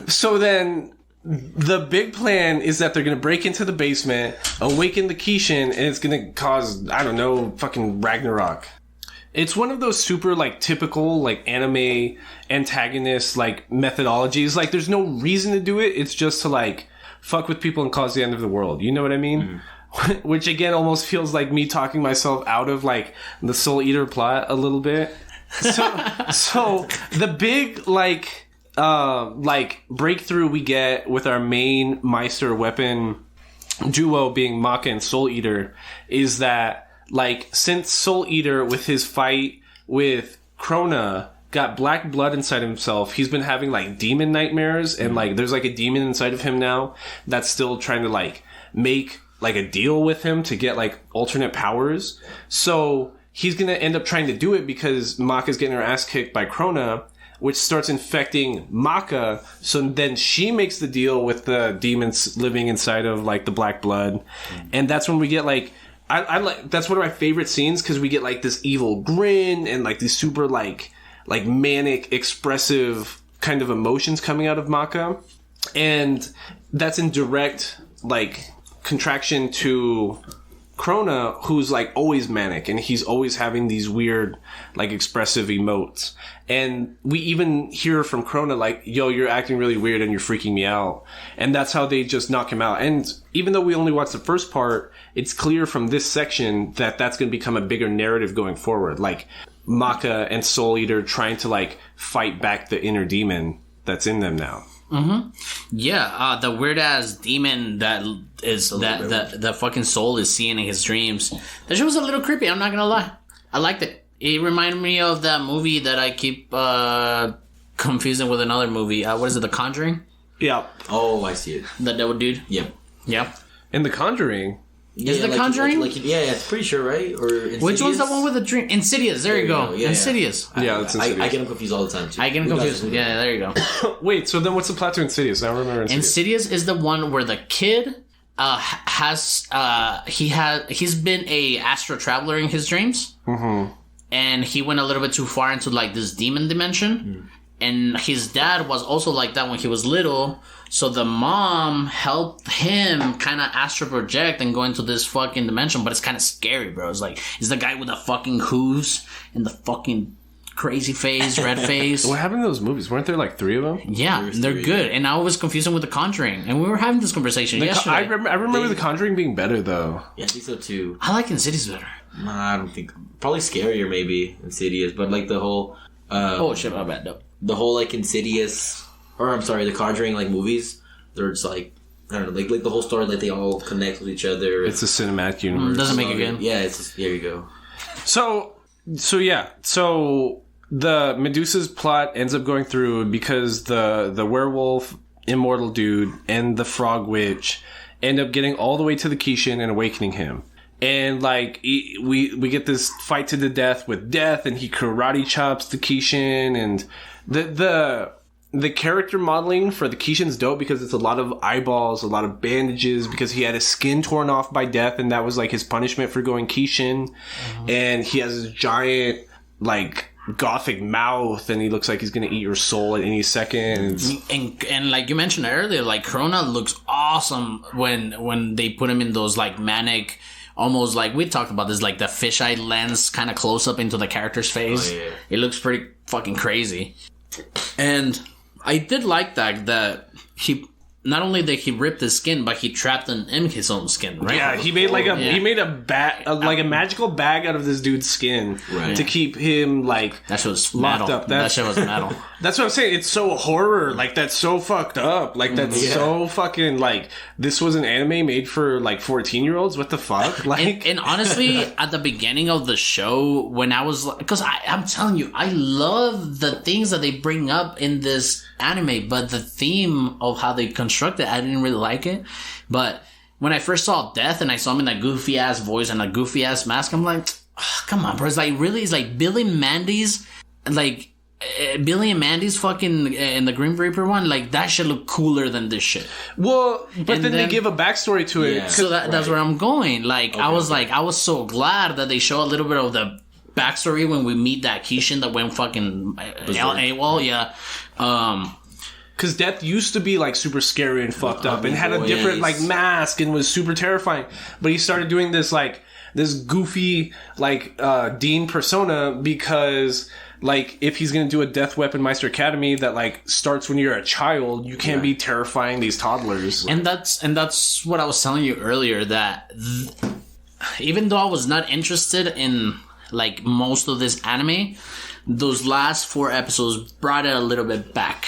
So then the big plan is that they're going to break into the basement, awaken the Kishin, and it's going to cause, I don't know, fucking Ragnarok. It's one of those super, like, typical, like, anime antagonist, like, methodologies. Like, there's no reason to do it. It's just to, like, fuck with people and cause the end of the world. You know what I mean? Which, again, almost feels like me talking myself out of, like, the Soul Eater plot a little bit. So the big, like, breakthrough we get with our main Meister weapon duo being Maka and Soul Eater is that, like, since Soul Eater, with his fight with Krona, got black blood inside himself, he's been having, like, demon nightmares, and, like, there's, like, a demon inside of him now that's still trying to, like, make, like, a deal with him to get, like, alternate powers. So he's gonna end up trying to do it because Maka's getting her ass kicked by Krona, which starts infecting Maka. So then she makes the deal with the demons living inside of, like, the black blood. And that's when we get, like, I like, that's one of my favorite scenes because we get like this evil grin and like these super like manic expressive kind of emotions coming out of Maka. And that's in direct like contraction to Krona, who's like always manic and he's always having these weird like expressive emotes. And we even hear from Krona like, yo, you're acting really weird and you're freaking me out. And that's how they just knock him out. And even though we only watched the first part, it's clear from this section that that's going to become a bigger narrative going forward. Like Maka and Soul Eater trying to like fight back the inner demon that's in them now. Mm-hmm. Yeah, the weird ass demon that is that fucking Soul is seeing in his dreams. That shit was a little creepy. I'm not gonna lie. I liked it. It reminded me of that movie that I keep confusing with another movie. What is it? The Conjuring? Yeah. Oh, I see it. The devil dude. Yep. Yeah. In The Conjuring. Yeah, is The Conjuring? Yeah, it's pretty sure, right? Or Insidious? Which one's the one with the dream? Insidious. There you go. Yeah, That's Insidious. Insidious. I get them confused all the time too. I get them confused. Yeah, there you go. Wait, so then what's the plot to Insidious? I don't remember Insidious. Insidious is the one where the kid he's been a astral traveler in his dreams. Mm-hmm. And he went a little bit too far into like this demon dimension. And his dad was also like that when he was little. So the mom helped him kind of astral project and go into this fucking dimension. But it's kind of scary, bro. It's like, it's the guy with the fucking hooves and the fucking crazy face, red face. What happened to those movies? Weren't there like 3 of them? Yeah, they're good. And I was confusing with The Conjuring. And we were having this conversation yesterday. I remember The Conjuring being better, though. Yeah, I think so, too. I like Insidious better. Nah, I don't think... Probably scarier, maybe, Insidious. But, like, the whole... oh, shit, my bad, though. The whole, like, Insidious... Or, I'm sorry, the Conjuring, like, movies... They're just, like... I don't know, like the whole story, like, they all connect with each other. It's a cinematic universe. Doesn't make it good. Yeah, it's just... There you go. So, yeah. So... The Medusa's plot ends up going through because the werewolf immortal dude and the frog witch end up getting all the way to the Kishin and awakening him. And like we get this fight to the death with Death, and he karate chops the Kishin, and the character modeling for the Kishin's dope because it's a lot of eyeballs, a lot of bandages, because he had his skin torn off by Death, and that was like his punishment for going Kishin. And he has this giant like gothic mouth, and he looks like he's gonna eat your soul at any second. And like you mentioned earlier, like Krona looks awesome when they put him in those like manic, almost like we talked about this, like the fisheye lens kind of close up into the character's face. Oh, yeah. It looks pretty fucking crazy. And I did like that he not only did he rip his skin, but he trapped him in his own skin, right? Yeah, he made he made a bag, like a magical bag out of this dude's skin to keep him like that shit was locked metal. up. That shit was metal. That's what I'm saying. It's so horror, like that's so fucked up. Like that's so fucking like this was an anime made for like 14-year-olds. What the fuck? Like, and honestly, at the beginning of the show, when I was because I'm telling you, I love the things that they bring up in this anime, but the theme of how they construct it, I didn't really like it. But when I first saw Death and I saw him in that goofy ass voice and a goofy ass mask, I'm like, oh, come on, bro. It's like really, it's like Billy and Mandy's fucking in the Grim Reaper one, like that should look cooler than this shit. Well, but then they give a backstory to it. Yeah. So that's where I'm going. Like I was so glad that they show a little bit of the backstory when we meet that Kishin that went fucking AWOL. Yeah. Because Death used to be like super scary and fucked up and had a different like mask and was super terrifying. But he started doing this like this goofy like Dean persona because like if he's gonna do a Death Weapon Meister Academy that like starts when you're a child, you can't be terrifying these toddlers. And that's what I was telling you earlier, that even though I was not interested in like most of this anime, those last 4 episodes brought it a little bit back.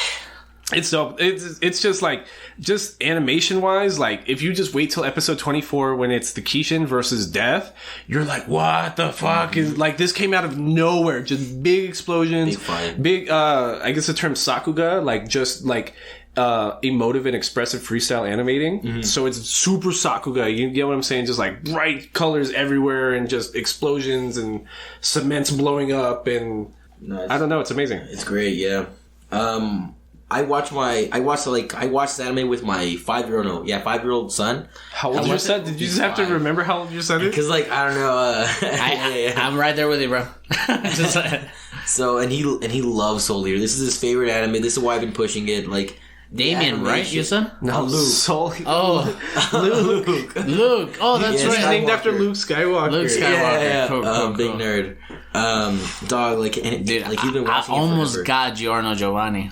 It's dope. It's just like, just animation wise, like if you just wait till episode 24 when it's the Kishin versus Death, you're like, what the fuck is like this came out of nowhere? Just big explosions, big I guess the term sakuga, like just like emotive and expressive freestyle animating. Mm-hmm. So it's super sakuga. You get what I'm saying? Just like bright colors everywhere and just explosions and cements blowing up and I don't know. It's amazing. It's great. Yeah. I watched anime with my 5-year-old son. How old is your son? Did you just have to remember how old your son is? Because I don't know. I'm right there with you, bro. Just so and he loves Soul Eater. This is his favorite anime. This is why I've been pushing it. Like Damien, right? You said? No, Luke. Soul. Luke. Luke. Oh, that's right. He's named after Luke Skywalker. Luke Skywalker. Yeah. Cool, big nerd. Dog. Like, and, dude, like you've been watching. I almost forever. got Giorno Giovanni.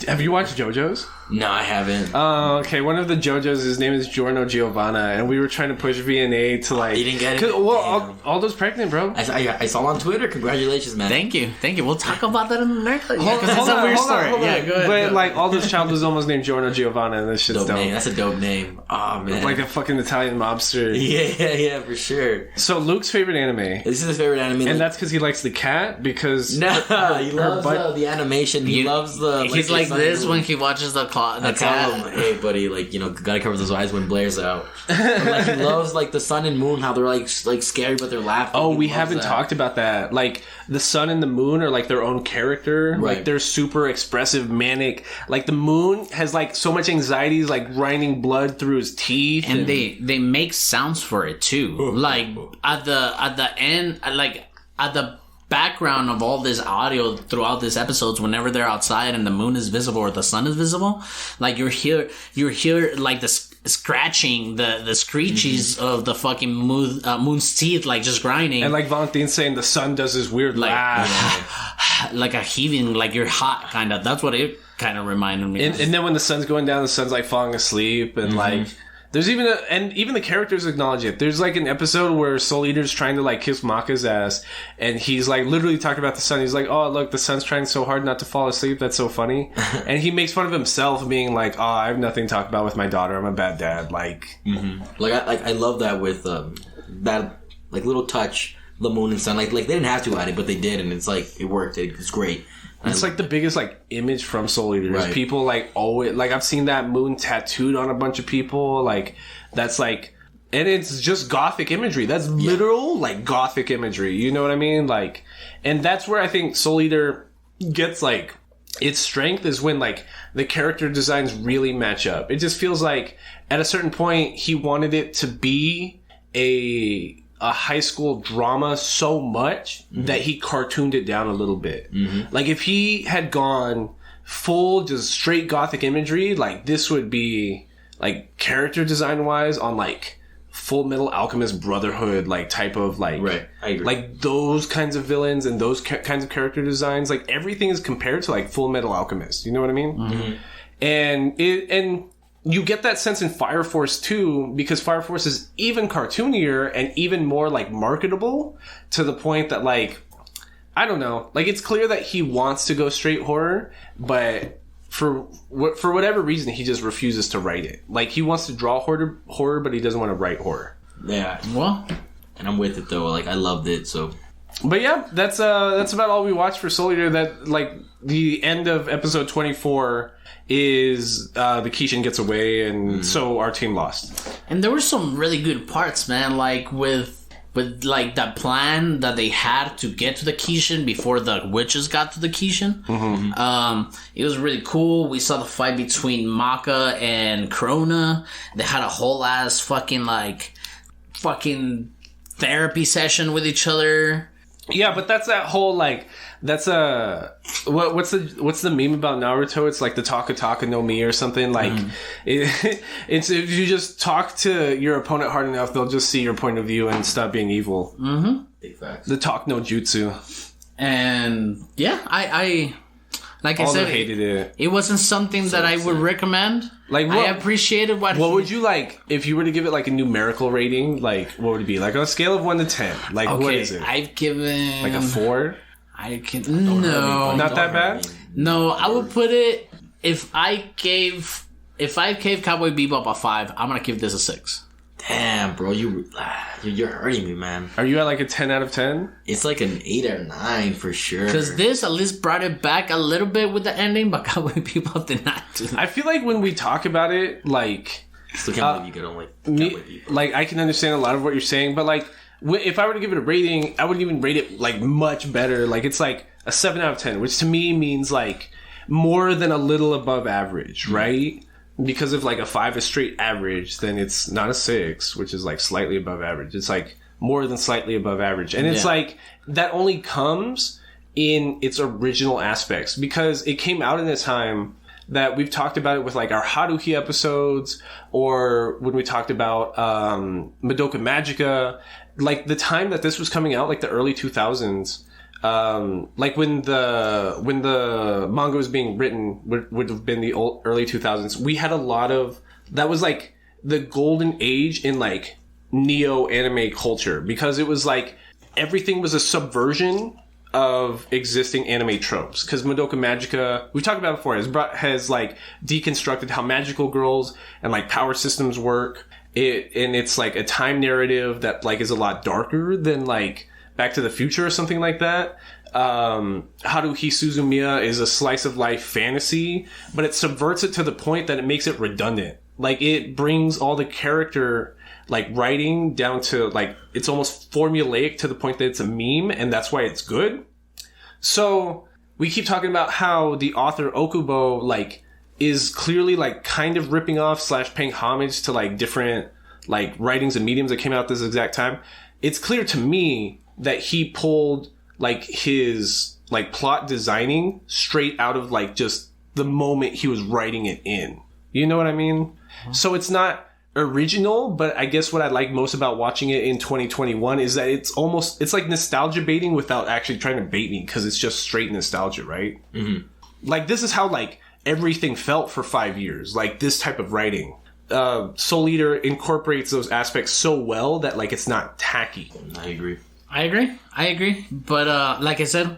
Have you watched JoJo's? No, I haven't. Okay. One of the JoJo's, his name is Giorno Giovanna, and we were trying to push VNA to like. You didn't get it? Well, Aldo's pregnant, bro. I saw on Twitter. Congratulations, man. Thank you. We'll talk about that in the next. Hold It's a on, weird hold on, story. hold on. Yeah, go ahead. But like Aldo's child was almost named Giorno Giovanna, and this shit's Dope dope. name. That's a dope name. Oh man. Like a fucking Italian mobster. Yeah, for sure. So Luke's favorite anime, This is his favorite anime. and that's because he likes the cat. Because no, he loves the animation. He loves the. He's like this when he watches the I tell cat. him, hey buddy, like gotta cover those eyes when Blair's out. And, like he loves like the sun and moon, how they're like scary but they're laughing. oh, He we loves haven't that. talked about that. Like the sun and the moon are like their own character. Right. Like they're super expressive, manic. Like the moon has like so much anxiety, he's like grinding blood through his teeth, And they make sounds for it too. Like at the end, like at the background of all this audio throughout these episodes, whenever they're outside and the moon is visible or the sun is visible, like you hear like the scratching, the screeches of the fucking moon's teeth, like just grinding, and like Valentin saying the sun does this weird like laugh. like a heaving, like you're hot, kind of. That's what it kind of reminded me. And then when the sun's going down, the sun's like falling asleep, and like there's even even the characters acknowledge it. There's like an episode where Soul Eater's trying to like kiss Maka's ass, and he's like literally talking about the sun. He's like, "Oh, look, the sun's trying so hard not to fall asleep. That's so funny." And he makes fun of himself, being like, "Oh, I have nothing to talk about with my daughter. I'm a bad dad." Like, I love that with that like little touch, the moon and sun. Like they didn't have to add it, but they did, and it's like it worked. It's great. it's like the biggest like image from Soul Eater. Right. People like always like I've seen that moon tattooed on a bunch of people. Like that's like, and it's just gothic imagery. That's literal like gothic imagery. You know what I mean? Like, and that's where I think Soul Eater gets like its strength is when like the character designs really match up. It just feels like at a certain point he wanted it to be a high school drama so much that he cartooned it down a little bit. Like if he had gone full just straight gothic imagery, like this would be like character design wise on like Full Metal Alchemist Brotherhood like type of like Right, I agree. like those kinds of villains and those kinds of character designs. Like everything is compared to like Full Metal Alchemist. You know what I mean? And you get that sense in Fire Force too, because Fire Force is even cartoonier and even more like marketable to the point that like, I don't know, like it's clear that he wants to go straight horror, but for whatever reason he just refuses to write it. Like he wants to draw horror, but he doesn't want to write horror. Yeah, Well, and I'm with it though. Like I loved it so. But yeah, that's about all we watched for Soul Eater. That like the end of episode 24 is the Kishin gets away, and so our team lost. and there were some really good parts, man. Like with like that plan that they had to get to the Kishin before the witches got to the Kishin. It was really cool. We saw the fight between Maka and Krona. They had a whole ass fucking therapy session with each other. Yeah, but that's that whole like that's what's the meme about Naruto? It's like the taka no mi or something like it's if you just talk to your opponent hard enough, they'll just see your point of view and stop being evil. Big facts. The talk no jutsu. And yeah, I like I Aldo said, hated it. it wasn't something that I would recommend. Like, I what- appreciated what would you like if you were to give it like a numerical rating? Like, what would it be? Like on a scale of 1 to 10. Like, what is it? I've given Like a 4? I can no, Not that bad. no. I would put it if I gave Cowboy Bebop a 5. I'm gonna give this a 6. Damn, bro, you're hurting me, man. Are you at like a 10 out of 10? It's like an 8 or 9 for sure. Because this at least brought it back a little bit with the ending, but Cowboy Bebop did not do that. I feel like when we talk about it, like Still can't believe you could only. like I can understand a lot of what you're saying, but like if I were to give it a rating, I would even rate it like much better. Like it's like a 7 out of 10, which to me means like more than a little above average, right? Because if like a 5 is straight average, then it's not a 6, which is like slightly above average. It's like more than slightly above average. And it's like that only comes in its original aspects because it came out in a time that we've talked about it with like our Haruhi episodes or when we talked about Madoka Magica, like the time that this was coming out, like the early 2000s, like when the manga was being written would have been the early 2000s. We had a lot of, that was like the golden age in like neo anime culture because it was like everything was a subversion of existing anime tropes. Because Madoka Magica, we talked about it before, has like deconstructed how magical girls and like power systems work. And it's like a time narrative that like is a lot darker than like Back to the Future or something like that. Haruhi Suzumiya is a slice of life fantasy, but it subverts it to the point that it makes it redundant. Like it brings all the character like writing down to like it's almost formulaic to the point that it's a meme, and that's why it's good. So we keep talking about how the author Okubo like is clearly like kind of ripping off / paying homage to like different like writings and mediums that came out at this exact time. It's clear to me that he pulled like his like plot designing straight out of like just the moment he was writing it in. You know what I mean? So it's not original, but I guess what I like most about watching it in 2021 is that it's like nostalgia baiting without actually trying to bait me because it's just straight nostalgia, right? Mm-hmm. Like this is how like everything felt for 5 years, like this type of writing. Soul Eater incorporates those aspects so well that like it's not tacky. I agree. But like I said,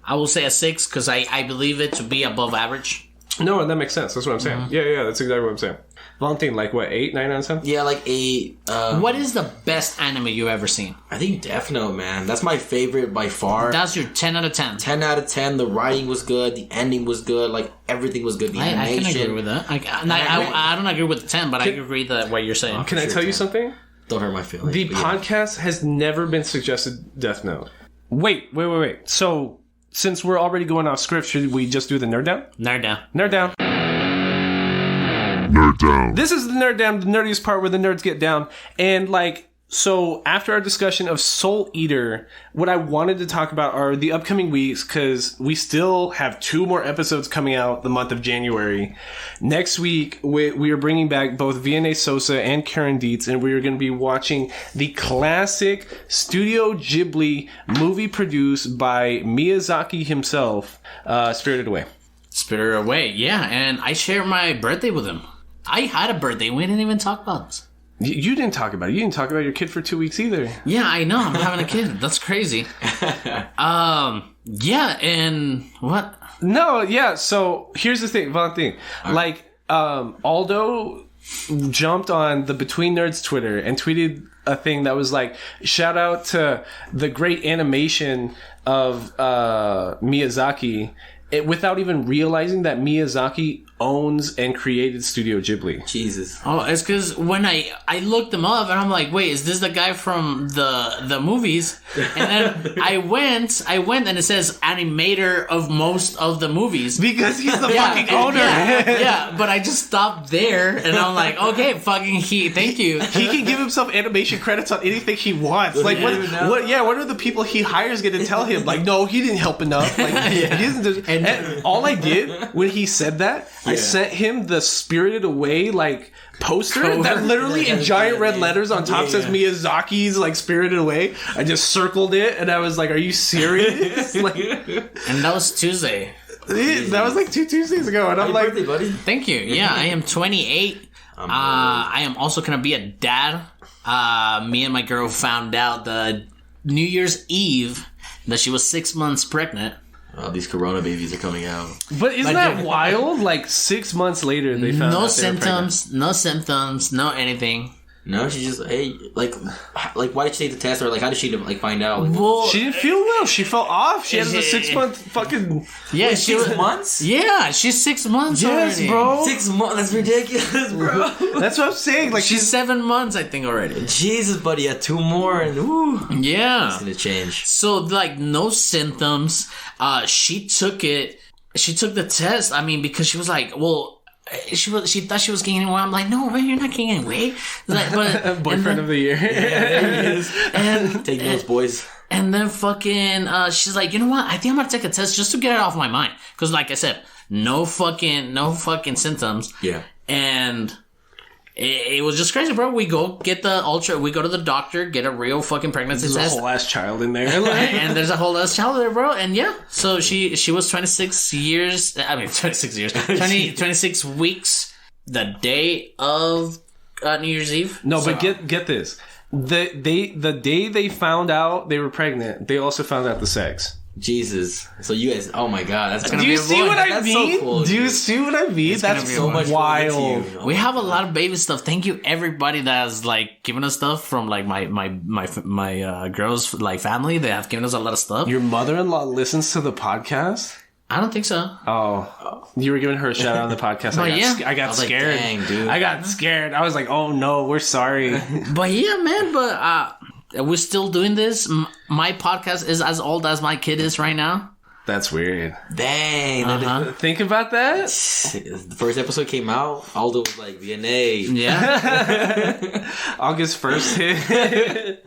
I will say a 6 because I believe it to be above average. No, that makes sense. That's what I'm saying. Mm-hmm. Yeah, that's exactly what I'm saying. Valentin, like what, 8, 9 out of 10? Yeah, like 8. What is the best anime you've ever seen? I think Death Note, man. That's my favorite by far. That's your 10 out of 10. 10 out of 10. The writing was good. The ending was good. Like, everything was good. The animation. I can agree with that. I don't agree with the 10, but I agree with what you're saying. Can I tell you something? Don't hurt my feelings. The podcast has never been suggested Death Note. Wait. So, since we're already going off script, should we just do the Nerd Down? Nerd Down. Nerd Down. Nerd Down. This is the Nerd Down, the nerdiest part where the nerds get down. And like, so after our discussion of Soul Eater, what I wanted to talk about are the upcoming weeks because we still have 2 more episodes coming out the month of January. Next week, we are bringing back both Vianney Sosa and Karen Dietz, and we are going to be watching the classic Studio Ghibli movie produced by Miyazaki himself, Spirited Away. Spirited Away, yeah. And I shared my birthday with him. I had a birthday. We didn't even talk about this. You didn't talk about it. You didn't talk about your kid for 2 weeks either. Yeah, I know. I'm having a kid. That's crazy. Yeah, and what? No, yeah. So here's the thing, Valentin. Like, Aldo jumped on the Between Nerds Twitter and tweeted a thing that was like, shout out to the great animation of Miyazaki, without even realizing that Miyazaki owns and created Studio Ghibli. Jesus. Oh, it's because when I looked him up and I'm like, wait, is this the guy from the movies? And then I went and it says animator of most of the movies. Because he's the fucking owner. Yeah, but I just stopped there and I'm like, okay, thank you. He can give himself animation credits on anything he wants. Like, what are the people he hires going to tell him? Like, no, he didn't help enough. Like, he doesn't. And all I did when he said that, I sent him the Spirited Away like poster that literally in giant red letters on top says Miyazaki's like Spirited Away. I just circled it and I was like, "Are you serious?" Like, and that was Tuesday. That was like 2 Tuesdays ago, and I'm like, birthday, buddy. Thank you. Yeah, I am 28. I am also gonna be a dad. Me and my girl found out the New Year's Eve that she was 6 months pregnant. Oh, these Corona babies are coming out. But isn't that wild? Like 6 months later, they found out they were pregnant. No symptoms, no anything. No, she just like why did she take the test, or like how did she like find out? Like, well, she didn't feel well. She fell off. She has a 6 month fucking. Yeah, she 6 months. Yeah, she's 6 months. Yes, already. bro. 6 months. That's ridiculous, bro. That's what I'm saying. Like she's 7 months, I think already. Jesus, buddy, yeah, 2 more, and woo. Yeah, it's gonna change. So like no symptoms. She took it. she took the test. I mean, because she was like, well, she thought she was gaining weight. I'm like, no, man, you're not gaining weight. Like, but Boyfriend of the year. Yeah, there he is. and Take those, boys. And then fucking, she's like, you know what? I think I'm gonna take a test just to get it off my mind. Cause like I said, no fucking symptoms. Yeah. And it was just crazy, bro. We go get we go to the doctor, get a real fucking pregnancy There's test. a whole ass child in there. And there's a whole ass child there, bro. And yeah, so she was 26 years, I mean, 26 years, 26 weeks, the day of New Year's Eve. No, So- but get this. The day they found out they were pregnant, they also found out the sex. Jesus. So you guys, oh my god, that's gonna Do be you a see boy. what I That's mean? So cool, Do you dude. see what I mean? gonna That's be So much wild. to you. We have a lot of baby stuff. Thank you, everybody that has like given us stuff from like my girls like family. They have given us a lot of stuff. Your mother-in-law listens to the podcast? I don't think so. Oh, you were giving her a shout out on the podcast. Oh, yeah. I got was like, scared. dang, dude. I got scared. I was like, oh no, we're sorry. But yeah, man. But we're still doing this. My podcast is as old as my kid is right now. That's weird. Dang. Uh-huh. Think about that. The first episode came out. Aldo was like, VNA. Yeah. August 1st hit.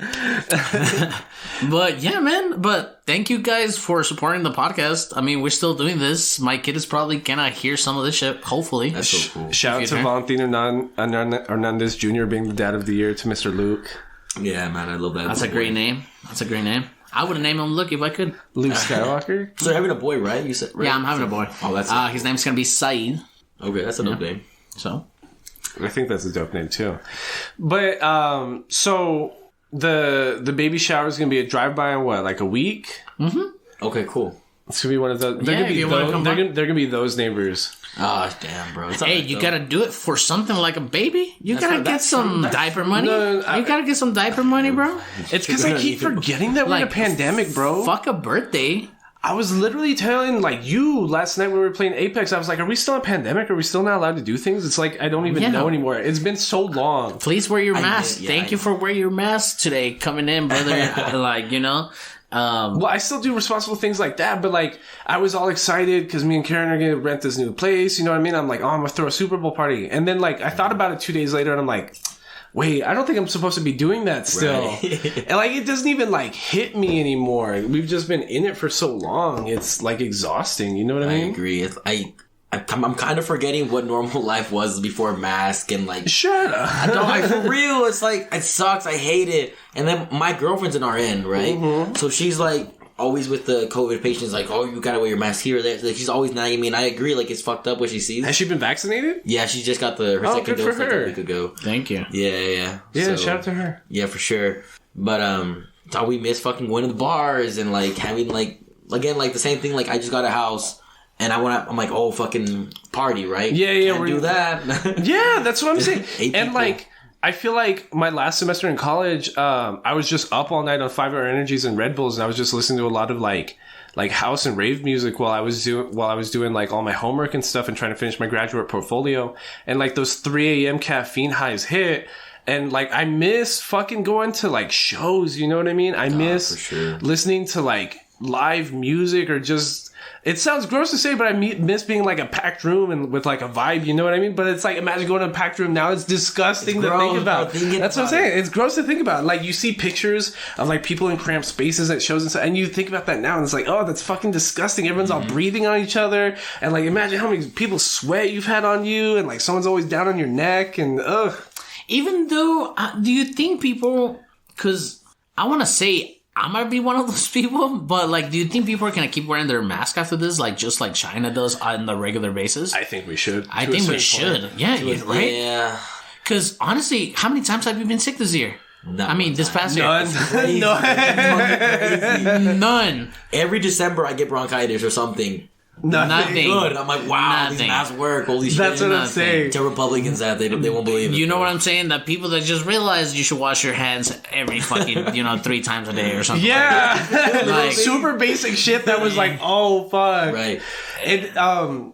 But yeah, man. But thank you guys for supporting the podcast. I mean, we're still doing this. My kid is probably gonna hear some of this shit. Hopefully. That's so cool. Shout out to Future. Valentin Hernandez Jr. being the dad of the year to Mr. Luke. Yeah, man, I love that. That's a great name. That's a great name. I would have named him Luke if I could. Luke Skywalker? So you're having a boy, right? You said, right? Yeah, I'm having a boy. Oh, that's his name's gonna be Saeed. okay. That's a dope name. So I think that's a dope name too. But so the baby shower is gonna be a drive-by in what, like a week? Okay, cool. It's gonna be one of the. They're Yeah, if you wanna come by. they're gonna be those neighbors. Oh, damn, bro. It's hey, alright, you though. gotta do it for something like a baby. You That's gotta not- get that's some true. That's- diaper money. No, You gotta get some diaper money, bro. It's because I keep forgetting that we're in a Like, pandemic, bro. Fuck a birthday. I was literally telling like you last night when we were playing Apex. I was like, "Are we still in a pandemic? Are we still not allowed to do things?" It's like I don't even Yeah. know anymore. It's been so long. Please wear your mask. yeah, Thank you for wearing your mask today. Coming in, brother. Like, you know. Well, I still do responsible things like that, but like I was all excited because me and Karen are gonna rent this new place. You know what I mean? I'm like, oh, I'm gonna throw a Super Bowl party, and then like I thought about it 2 days later, and I'm like, wait, I don't think I'm supposed to be doing that still. Right. And like it doesn't even like hit me anymore. We've just been in it for so long. It's like exhausting. You know what I I mean? agree. I'm kind of forgetting what normal life was before mask and like. Shut up. No, like for real, it's like it sucks. I hate it. And then my girlfriend's an RN, right? Mm-hmm. So she's like always with the COVID patients, like, oh, you gotta wear your mask here or there. Like, she's always nagging me, and I agree. Like, it's fucked up what she sees. Has she been vaccinated? Yeah, she just got her Oh, second good for dose like her. a week ago. Thank you. Yeah. Yeah, So, shout out to her. yeah, for sure. But so we miss fucking going to the bars and like having like again like the same thing. Like I just got a house. And I'm like, oh, fucking party, right? Yeah, Can't do that. Yeah, that's what I'm saying. 8 And people. like, I feel like my last semester in college, I was just up all night on 5 Hour Energies and Red Bulls, and I was just listening to a lot of like house and rave music while I was doing like all my homework and stuff and trying to finish my graduate portfolio. And like those 3 a.m. caffeine highs hit. And like I miss fucking going to like shows, you know what I mean? I miss for sure. listening to like live music or just. It sounds gross to say, but I miss being like a packed room and with like a vibe, you know what I mean? But it's like, imagine going to a packed room now. It's disgusting to think about. That's what I'm saying. It's gross to think about. Like you see pictures of like people in cramped spaces at shows and stuff, and you think about that now, and it's like, oh, that's fucking disgusting. Everyone's all breathing on each other, and like imagine how many people sweat you've had on you, and like someone's always down on your neck, and ugh. Even though, do you think people? Because I want to say. I might be one of those people, but like, do you think people are gonna keep wearing their mask after this, like just like China does on the regular basis? I think we should. I think we should. Yeah, right. Yeah. Because honestly, how many times have you been sick this year? I mean, this past None. year, none. Every December I get bronchitis or something. Nothing. Good. I'm like, wow, these Nothing. masks work. Holy shit. That's what I'm Nothing. saying. Tell Republicans that they won't believe it. You know what I'm saying? That people that just realize you should wash your hands every fucking 3 times a day or something. Yeah, Like- super basic shit that was like, oh fuck, Right. And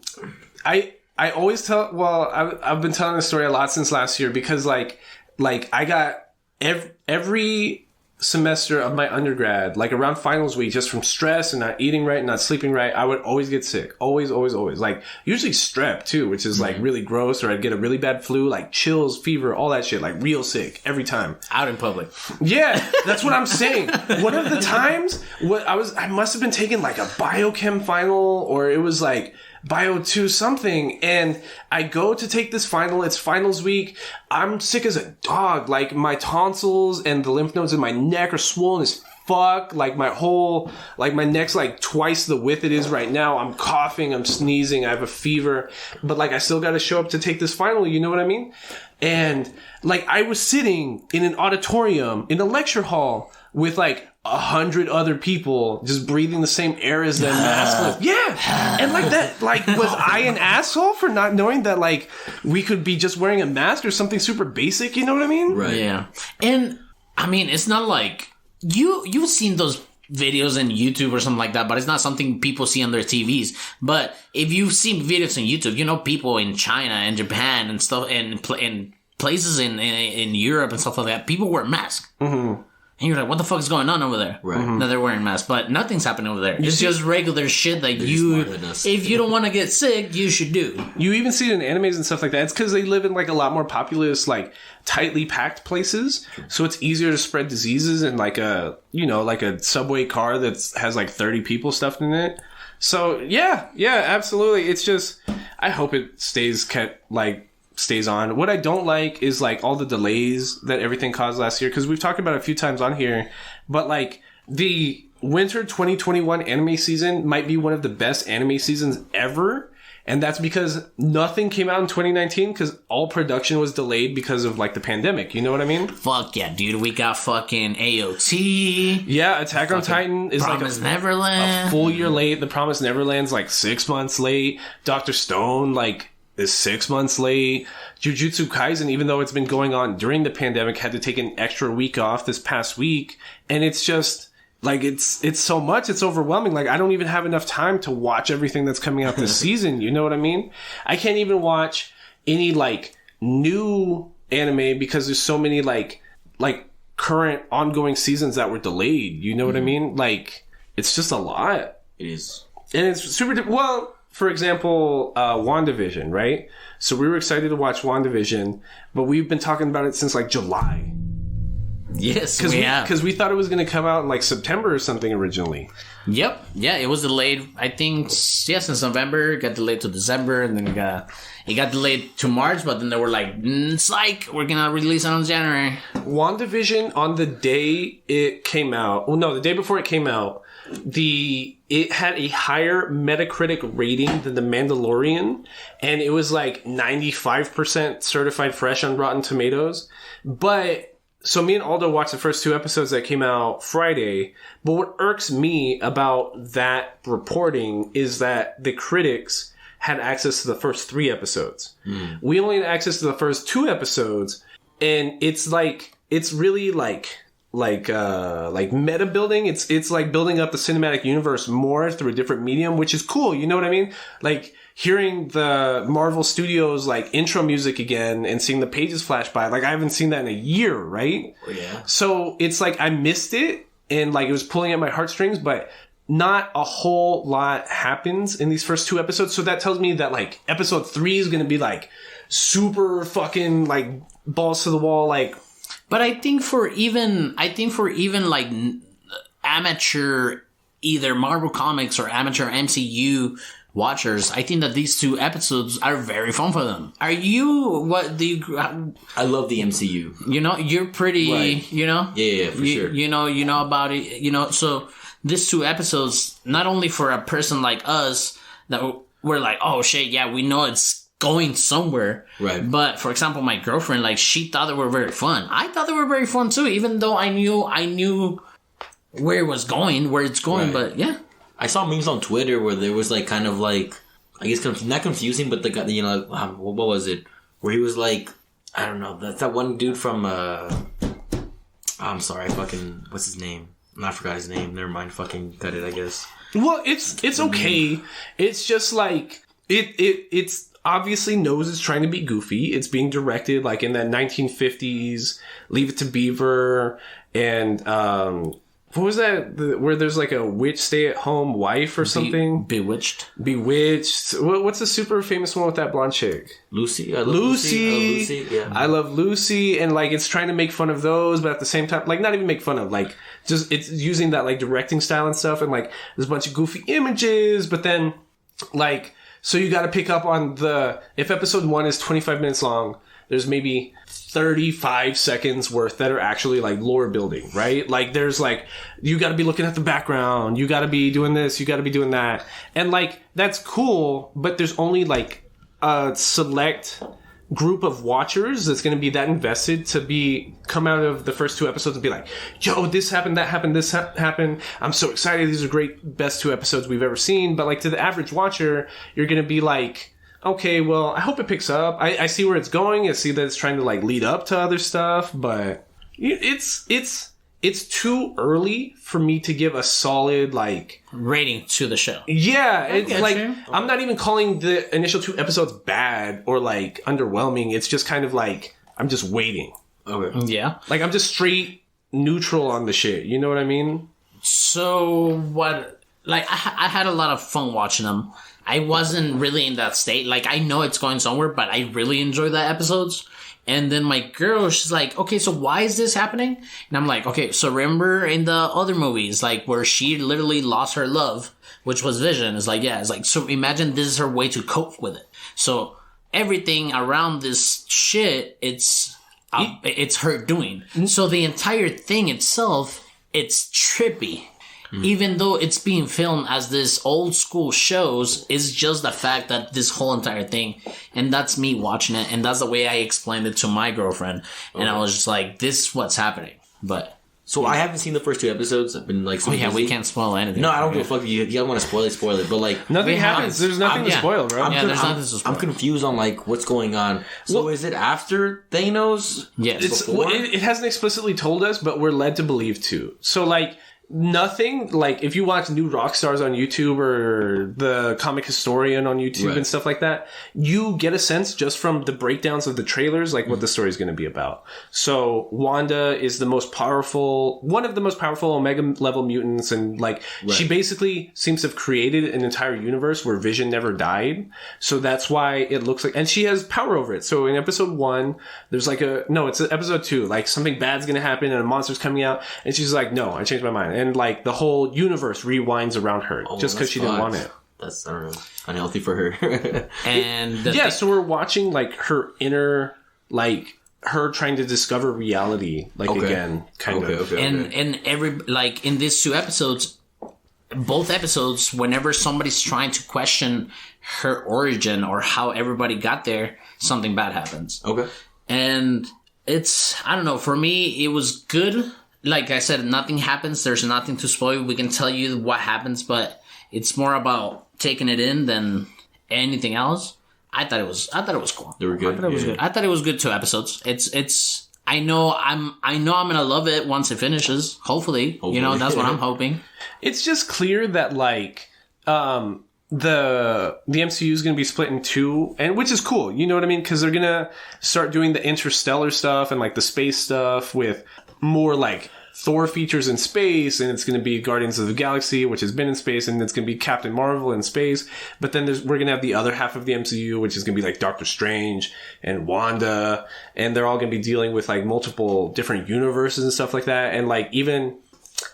I always tell. Well, I've been telling this story a lot since last year because like I got every semester of my undergrad, like around finals week, just from stress and not eating right and not sleeping right, I would always get sick. Always. Like, usually strep too, which is like really gross, or I'd get a really bad flu, like chills, fever, all that shit, like real sick every time. Out in public. Yeah, that's what I'm saying. One of the times, I must have been taking like a biochem final, or it was like Bio 2 something, and I go to take this final. It's finals week. I'm sick as a dog. Like, my tonsils and the lymph nodes in my neck are swollen as fuck. Like, my neck's like twice the width it is right now. I'm coughing, I'm sneezing, I have a fever, but like, I still gotta show up to take this final, you know what I mean? And like, I was sitting in an auditorium in a lecture hall with like 100 other people just breathing the same air as them, maskless. Yeah. And like that, like, was I an asshole for not knowing that like we could be just wearing a mask or something super basic, you know what I mean? Right. Yeah. And I mean, it's not like you've seen those videos on YouTube or something like that, but it's not something people see on their TVs. But if you've seen videos on YouTube, you know, people in China and Japan and stuff, and places in Europe and stuff like that, people wear masks. Mm-hmm. And you're like, what the fuck is going on over there? Right. Mm-hmm. No, they're wearing masks, but nothing's happening over there. It's just regular shit that if you don't want to get sick, you should do. You even see it in animes and stuff like that. It's because they live in like a lot more populous, like tightly packed places. So it's easier to spread diseases in like a subway car that has like 30 people stuffed in it. So yeah, absolutely. It's just, I hope it stays on. What I don't like is like all the delays that everything caused last year, because we've talked about it a few times on here, but like the winter 2021 anime season might be one of the best anime seasons ever, and that's because nothing came out in 2019 because all production was delayed because of like the pandemic, you know what I mean? Fuck yeah, dude. We got fucking AOT. Yeah, Attack on Titan is Promised Neverland. A full year late. The Promised Neverland's like 6 months late. Dr. Stone like is 6 months late. Jujutsu Kaisen, even though it's been going on during the pandemic, had to take an extra week off this past week. And it's just like, it's so much, it's overwhelming. Like, I don't even have enough time to watch everything that's coming out this season. You know what I mean? I can't even watch any like new anime because there's so many like current ongoing seasons that were delayed. You know what I mean? Like, it's just a lot. It is. And it's super, well, for example, WandaVision, right? So we were excited to watch WandaVision, but we've been talking about it since like July. Yes, because we thought it was going to come out in like September or something originally. Yep. Yeah, it was delayed. I think since November, it got delayed to December, and then it got delayed to March. But then they were like, "Psych, we're gonna release it on January." WandaVision, on the day it came out, well, no, the day before it came out, it had a higher Metacritic rating than The Mandalorian, and it was like 95% certified fresh on Rotten Tomatoes. But so me and Aldo watched the first 2 episodes that came out Friday. But what irks me about that reporting is that the critics had access to the first 3 episodes. We only had access to the first 2 episodes, and it's really like meta building. It's like building up the cinematic universe more through a different medium, which is cool. You know what I mean? Like hearing the Marvel Studios like intro music again and seeing the pages flash by. Like, I haven't seen that in a year, right? Oh, yeah. So it's like I missed it, and like it was pulling at my heartstrings, but not a whole lot happens in these first 2 episodes. So that tells me that like episode 3 is going to be like super fucking like balls to the wall, like. But I think for even like amateur either Marvel Comics or amateur MCU watchers, I think that these 2 episodes are very fun for them. Are you? What do you? I love the MCU. You know, you're pretty. Right. You know. Yeah, for sure. You know about it. You know, so these 2 episodes, not only for a person like us that we're like, oh shit, yeah, we know it's going somewhere, right? But for example, my girlfriend, like, she thought they were very fun. I thought they were very fun too, even though I knew where it's going. Right. But yeah, I saw memes on Twitter where there was like kind of like, I guess not confusing, but the guy, you know, what was it? Where he was like, I don't know, that one dude from I'm sorry, what's his name? I forgot his name. Never mind, fucking cut it, I guess. Well, it's okay. It's just like it's obviously knows it's trying to be goofy. It's being directed like in that 1950s Leave It to Beaver and what was that? Where there's like a witch stay-at-home wife or something? Bewitched. What's the super famous one with that blonde chick? Lucy. I love Lucy. Yeah. I love Lucy, and like it's trying to make fun of those, but at the same time, like not even make fun of, like just it's using that like directing style and stuff, and like there's a bunch of goofy images, but then like so you got to pick up on if episode 1 is 25 minutes long, there's maybe 35 seconds worth that are actually like lore building, right? Like there's like, you got to be looking at the background, you got to be doing this, you got to be doing that. And like, that's cool, but there's only like a select group of watchers that's going to be that invested to come out of the first 2 episodes and be like, yo, this happened, that happened, this happened. I'm so excited. These are great, best 2 episodes we've ever seen. But like to the average watcher, you're going to be like, okay, well, I hope it picks up. I see where it's going. I see that it's trying to like lead up to other stuff, but it's too early for me to give a solid like rating to the show. Yeah, it's like you. I'm not even calling the initial 2 episodes bad or like underwhelming. It's just kind of like I'm just waiting. Okay. Yeah. Like I'm just straight neutral on the shit. You know what I mean? So what? Like I had a lot of fun watching them. I wasn't really in that state. Like, I know it's going somewhere, but I really enjoy the episodes. And then my girl, she's like, okay, so why is this happening? And I'm like, okay, so remember in the other movies, like, where she literally lost her love, which was Vision. It's like, yeah, it's like, so imagine this is her way to cope with it. So everything around this shit, it's her doing. So the entire thing itself, it's trippy. Even though it's being filmed as this old school shows, it's just the fact that this whole entire thing, and that's me watching it, and that's the way I explained it to my girlfriend, and I was just like, this is what's happening. But so I haven't seen the first 2 episodes. I've been like, we can't spoil anything. No, I don't give a fuck if you want to spoil it, but like nothing happens. There's nothing to spoil, bro. There's nothing to spoil. I'm confused on like what's going on. So is it after Thanos? Yes. It hasn't explicitly told us, but we're led to believe too. So like. Nothing like if you watch New Rockstars on YouTube or the Comic Historian on YouTube and stuff like that, you get a sense just from the breakdowns of the trailers, like what the story is going to be about. So Wanda is one of the most powerful Omega level mutants, and like she basically seems to have created an entire universe where Vision never died. So that's why it looks like, and she has power over it. So in episode 1, there's like it's episode 2, like something bad's going to happen and a monster's coming out, and she's like, no, I changed my mind. And like the whole universe rewinds around her just because she didn't want it. That's, I don't know, unhealthy for her. And so we're watching like her inner, like her trying to discover reality, like again, kind of. And every like in these 2 episodes, both episodes, whenever somebody's trying to question her origin or how everybody got there, something bad happens. Okay. And it's, I don't know, for me, it was good. Like I said, nothing happens. There's nothing to spoil. We can tell you what happens, but it's more about taking it in than anything else. I thought it was cool. They were good. I thought it was good. I thought it was good 2 episodes. It's. I know I'm gonna love it once it finishes. Hopefully. You know, that's what I'm hoping. It's just clear that like the MCU is going to be split in 2, and which is cool. You know what I mean? Because they're gonna start doing the interstellar stuff and like the space stuff with more like Thor features in space, and it's going to be Guardians of the Galaxy, which has been in space, and it's going to be Captain Marvel in space. But then we're going to have the other half of the MCU, which is going to be like Doctor Strange and Wanda, and they're all going to be dealing with like multiple different universes and stuff like that. And like even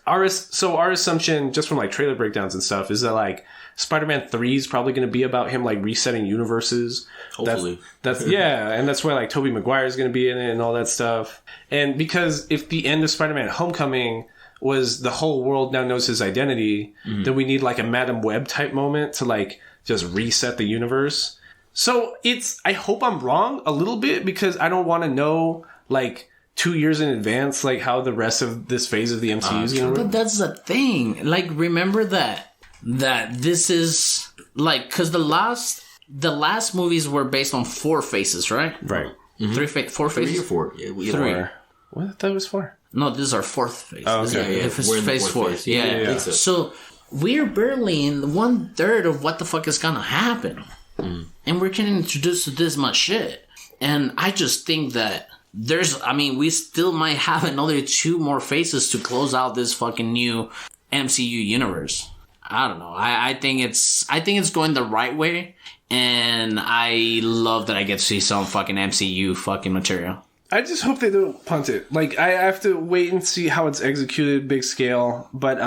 our assumption just from like trailer breakdowns and stuff is that like Spider-Man 3 is probably going to be about him like resetting universes. Hopefully. That's yeah, and that's why like Tobey Maguire is going to be in it and all that stuff. And because if the end of Spider-Man Homecoming was the whole world now knows his identity, then we need like a Madam Web type moment to like just reset the universe. So I hope I'm wrong a little bit because I don't want to know like 2 years in advance like how the rest of this phase of the MCU is going to work. But that's the thing. Like, remember that this is like, because the last movies were based on 4 phases, right? Right. 4 phases? 3 or 4. Yeah, 3. What? I thought it was 4. No, this is our 4th phase. Oh, okay. Yeah. This We're is in the phase 4. phase. Yeah. I think so. So we're barely in 1/3 of what the fuck is gonna happen. And we're getting introduced to this much shit. And I just think that we still might have another 2 more phases to close out this fucking new MCU universe. I don't know. I think it's going the right way, and I love that I get to see some fucking MCU fucking material. I just hope they don't punt it. Like, I have to wait and see how it's executed, big scale. But,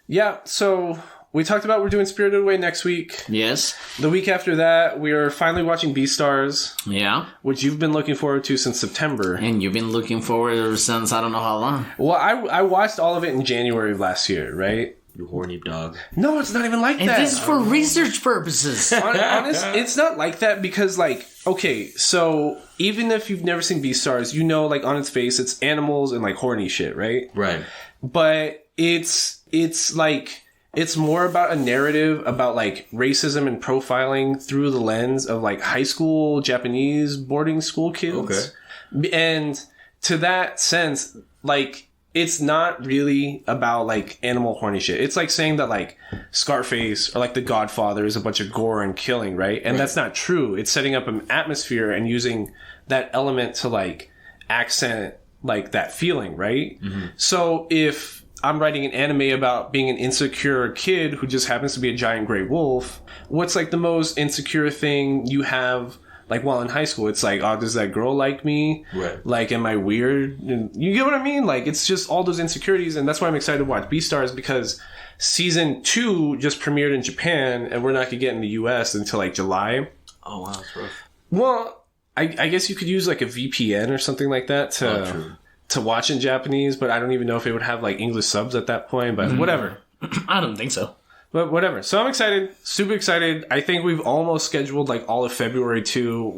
yeah, so we talked about we're doing Spirited Away next week. Yes. The week after that, we are finally watching Beastars. Yeah. Which you've been looking forward to since September. And you've been looking forward since I don't know how long. Well, I watched all of it in January of last year, right? You horny dog. No, it's not even like and that. And this is for research purposes. Honest, it's not like that because, like, okay, so even if you've never seen Beastars, you know, like, on its face, it's animals and, like, horny shit, right? Right. But it's like, it's more about a narrative about, like, racism and profiling through the lens of, like, high school Japanese boarding school kids. Okay. And to that sense, like, it's not really about, like, animal horny shit. It's like saying that, like, Scarface or, like, The Godfather is a bunch of gore and killing, right? And that's not true. It's setting up an atmosphere and using that element to, like, accent, like, that feeling, right? Mm-hmm. So if I'm writing an anime about being an insecure kid who just happens to be a giant gray wolf, what's, like, the most insecure thing you have, like, while in high school? It's like, oh, does that girl like me? Right. Like, am I weird? You get what I mean? Like, it's just all those insecurities, and that's why I'm excited to watch Beastars, because season 2 just premiered in Japan, and we're not gonna get in the US until, like, July. Oh, wow, that's rough. Well, I guess you could use, like, a VPN or something like that to watch in Japanese, but I don't even know if it would have, like, English subs at that point, but whatever. I don't think so. But whatever. So I'm excited. Super excited. I think we've almost scheduled, like, all of February too.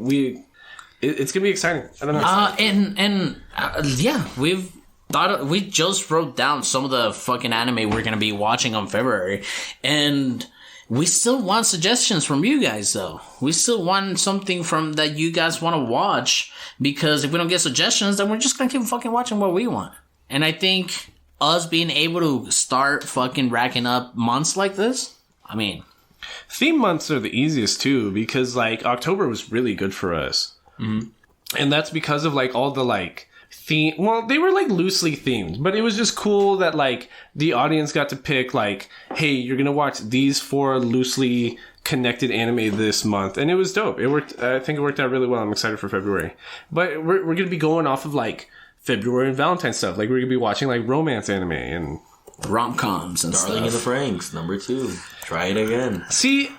It's gonna be exciting. I don't know. Yeah, we just wrote down some of the fucking anime we're gonna be watching on February, and we still want suggestions from you guys, though. We still want something from that you guys want to watch, because if we don't get suggestions, then we're just gonna keep fucking watching what we want. And I think us being able to start fucking racking up months like this, I mean, theme months are the easiest too, because, like, October was really good for us. Mm-hmm. And that's because of, like, all the, like, theme. Well, they were, like, loosely themed, but it was just cool that, like, the audience got to pick, like, hey, you're gonna watch these 4 loosely connected anime this month, and it was dope. It worked. I think it worked out really well. I'm excited for February, but we're gonna be going off of, like, February and Valentine stuff. Like, we're gonna be watching, like, romance anime and rom-coms and Darling stuff. in the Franxx, number 2. Try it again. See,